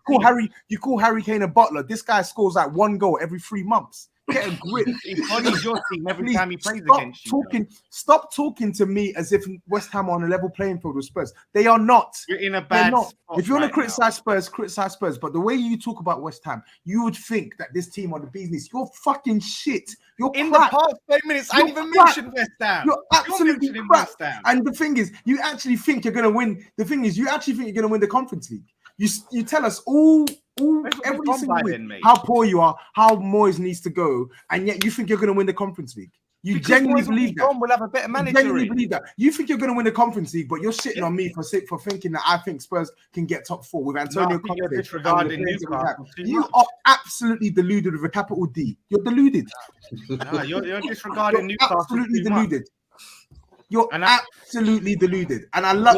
team. call Harry Kane a butler. This guy scores like 1 goal every 3 months. Get a grip. He bodies your team every Please, time he plays stop against you. Stop talking to me as if West Ham are on a level playing field with Spurs. They are not. You're in a They're bad not. spot If you want right to criticize Spurs. But the way you talk about West Ham, you would think that this team are the business. You're fucking shit. You're in crap. the past 10 minutes, I You're didn't even crap. mention West Ham. You're absolutely mentioning crap. West Ham. And the thing is, you actually think you're going to win. The thing is, you actually think you're going to win the Conference League. You tell us every gone single by week then, mate? how poor you are, how Moyes needs to go, and yet you think you're going to win the Conference League. You Because genuinely Moyes will be believe that. gone, we'll have a better You manager genuinely in. believe that. You think you're going to win the Conference League, but you're shitting on me for thinking that I think Spurs can get top 4 with Antonio I think you're Conte. and disregarding the players that we have. Newcastle too You much. are absolutely deluded with a capital D. You're deluded. No, you're disregarding You're Newcastle absolutely too much. deluded. You're And I- absolutely deluded, and I love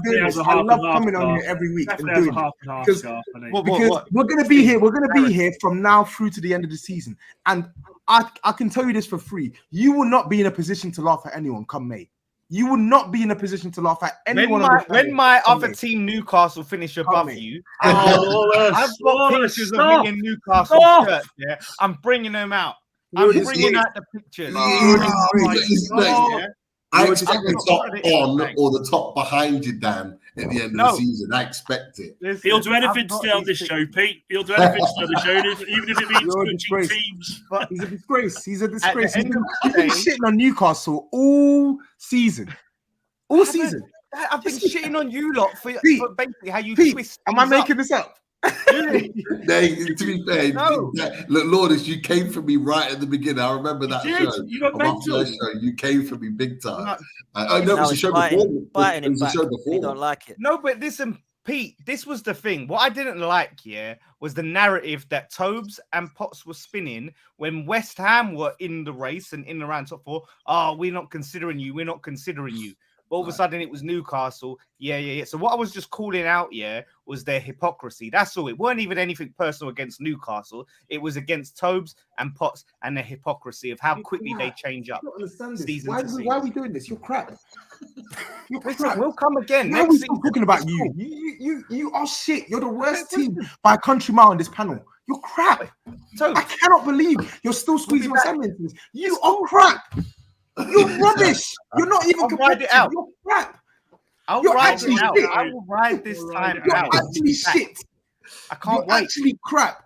doing this. I love coming on here every week and Definitely doing has a it half and half because, scarf, I think. because we're gonna be here. We're gonna be here from now through to the end of the season, and I can tell you this for free: you will not be in a position to laugh at anyone come May. You will not be in a position to laugh at anyone. When my other team, Newcastle, finish above you, I've got pictures of me in Newcastle shirts. Yeah, I'm bringing them out. I'm bringing out the pictures. I expect the top on or the top behind you, Dan, at the end of the season. I expect it. He'll do anything to stay on this show, Pete. He'll do anything to stay on the show, even if it means switching teams. He's a disgrace. He's a disgrace. At the end of He's the been day- shitting on Newcastle all season. All season. I've been shitting on you lot for basically how you Pete, twist. am I things making up. this up? To be fair, No. look, Lourdes, you came for me right at the beginning. I remember that You show. did. You got of our mental. first show. You came for me big time. No. I know it was a show before. Biting It him was a back. show He before. don't like it. No, but listen, Pete, this was the thing. What I didn't like, was the narrative that Tobes and Potts were spinning when West Ham were in the race and in around top 4. Oh, we're not considering you. We're not considering you. But all of a sudden, it was Newcastle. Yeah. So what I was just calling out, was their hypocrisy. That's all. It weren't even anything personal against Newcastle. It was against Tobes and Potts and their hypocrisy of how quickly they change up. I don't understand this. Season Why to season. are we doing this? You're crap. You're Listen, crap. we'll come again. Why are Next we season. still talking about you? You are shit. You're the worst team by a country mile on this panel. You're crap. So I cannot believe you're still squeezing my sentences. You are crap. You're rubbish. You're not even I'll ride competitive. it out. You're crap. I'll You're ride actually it out. shit. I will ride this time You're out. actually shit. I can't You're wait. actually crap.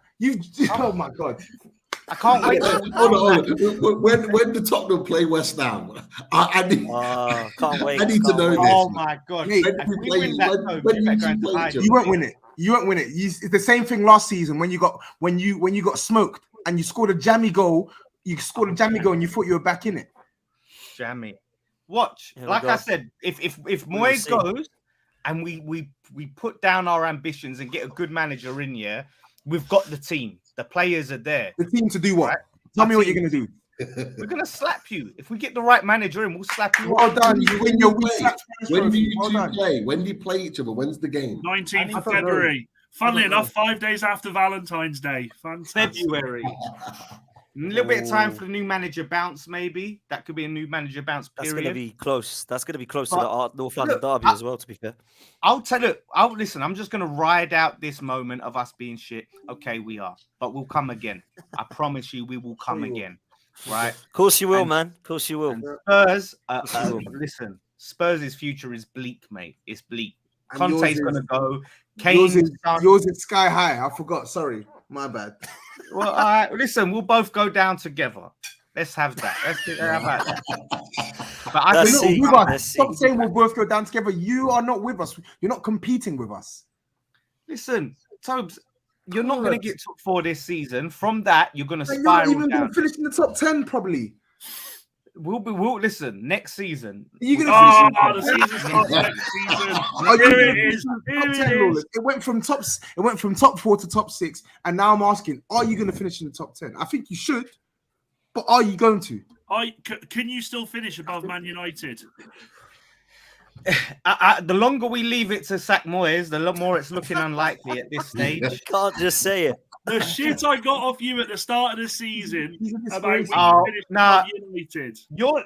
Oh my god. I can't wait. Hold on. When the Tottenham play West Ham, I need, Can't wait. I need to know this. Oh my god. Mate, If we win that Tobes, when you you better go into play hiding. You won't win it. You won't win it. It's the same thing last season when you got smoked and you scored a jammy goal. You scored a jammy goal and you thought you were back in it. Jammy. Watch. Here we Like go. I said, if Moyes see. goes and we put down our ambitions and get a good manager in here, we've got the team. The players are there. The team to do what? Right. Tell me Our what team. you're gonna do. We're gonna slap you. If we get the right manager in, we'll slap you. Well up. done. You win your week. When do you Well two done. play? When do you play each other? When's the game? 19th of I don't know. February. Funnily I don't enough, 5 days after Valentine's Day. Fantastic. February. A little bit of time for the new manager bounce, maybe. That could be a new manager bounce That's period. going to be close. That's going to be close to But the North London look, derby as well, to be fair. I'll listen. I'm just going to ride out this moment of us being shit. Okay, we are. But we'll come again. I promise you, we will come again. Right? Of course you will, And- man. Of course you will. And Spurs, will. listen, Spurs' future is bleak, mate. It's bleak. And Conte's yours going to is- go. Yours Kane's yours is sky high. I forgot. Sorry, my bad. Well, all right. Listen, we'll both go down together. Let's have that. Let's do how about that. But I Let's think see. With us. Let's Stop see. saying we'll both go down together. You are not with us. You're not competing with us. listen, Tobes, you're not going to get top 4 this season. From that, you're going to And you're not spiral even down. going to finish in the top 10, probably. We'll listen next season. You're going Oh, to the finish in the season starts next season. Are you Here gonna it finish is. in the Here top 10, it is. Lawless? It went from top 4 to top 6, and now I'm asking, are you going to finish in the top 10? I think you should, but are you going to? Can you still finish above Man United? The longer we leave it to sack Moyes, the more it's looking unlikely at this stage. You can't just say it. The shit I got off you at the start of the season about United. You're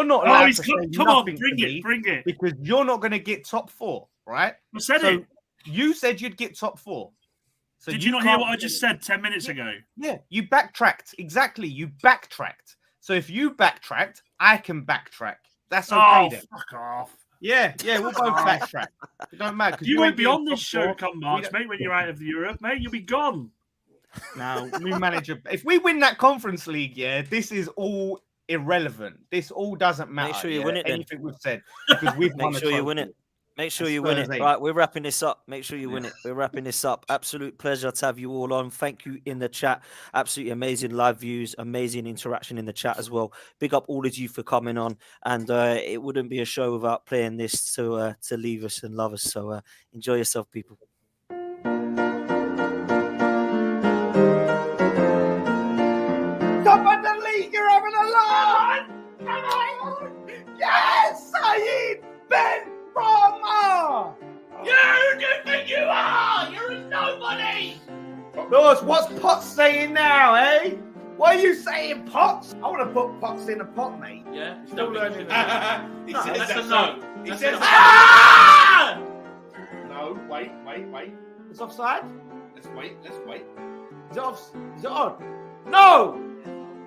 not Oh, allowed he's to come, say come on, nothing bring to it, me bring it. because you're not going to get top 4, right? I said So it. you said you'd get top 4. So Did you not hear can't what I say- just said 10 minutes ago? Yeah, you backtracked. Exactly, you backtracked. So if you backtracked, I can backtrack. That's okay Oh, then. fuck off. Yeah, we'll both backtrack. It don't matter. 'cause You won't be ain't on getting this top show 4. come March, mate, when you're out of Europe, mate. You'll be gone. Now, new manager. If we win that Conference League, this is all irrelevant. This all doesn't matter. Make sure you win it then. Anything we've said because we've won Make a sure you trophy. win it. Make sure That's you win it. Thursday. Right, we're wrapping this up. Make sure you win it. We're wrapping this up. Absolute pleasure to have you all on. Thank you in the chat. Absolutely amazing live views, amazing interaction in the chat as well. Big up all of you for coming on. And it wouldn't be a show without playing this to leave us and love us. So enjoy yourself, people. Top of the league, you're having a laugh! Come on! Yes, Saeed Ben Rama! You do you think you are? You're a nobody! Lord, what's Potts saying now, eh? What are you saying, Potts? I want to put Potts in a pot, mate. Yeah, Still learning. He No, says that's that's a no. He That's says a- ah! No, wait. It's offside? Let's wait. Is it off? Is it on? No!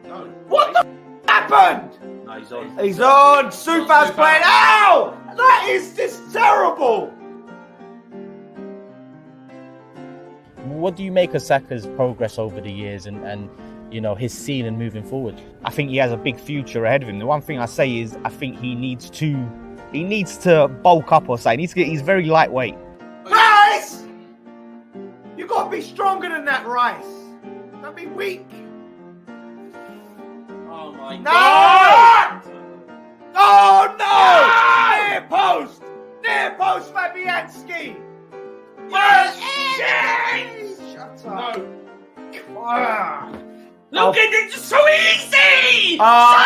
No. What the happened? No, he's on. He's on. Sufa's playing. Ow! That is just terrible. What do you make of Saka's progress over the years and his ceiling moving forward? I think he has a big future ahead of him. The one thing I say is I think he needs to bulk up or something. He's very lightweight. Rice! You got to be stronger than that, Rice. Don't be weak. Oh my No! God! Oh no! Near post! Near post, Fabianski! Yes! Shut up. No. Ah. Look at it, it's so easy! Oh.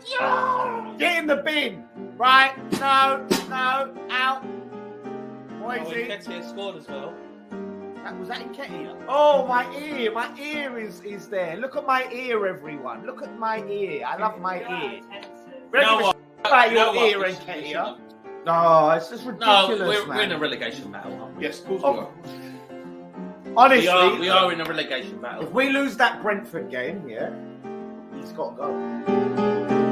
Yo! Get in the bin! Right? No, out. Moisey. Nketiah scored as well. Was that Nketiah? Oh, my ear is there. Look at my ear, everyone. Look at my ear. I love my ear. No, About your no, ear, it's- Nketiah. Oh, it's just No, ridiculous, we're in a man. relegation battle, aren't we? Yes, of course Oh. we Honestly, are. We are in a relegation if battle. we lose that Brentford game, he's got to go.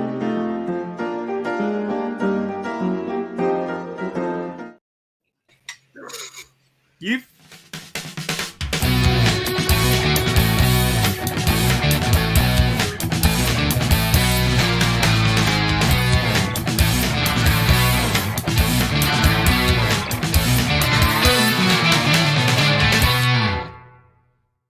You've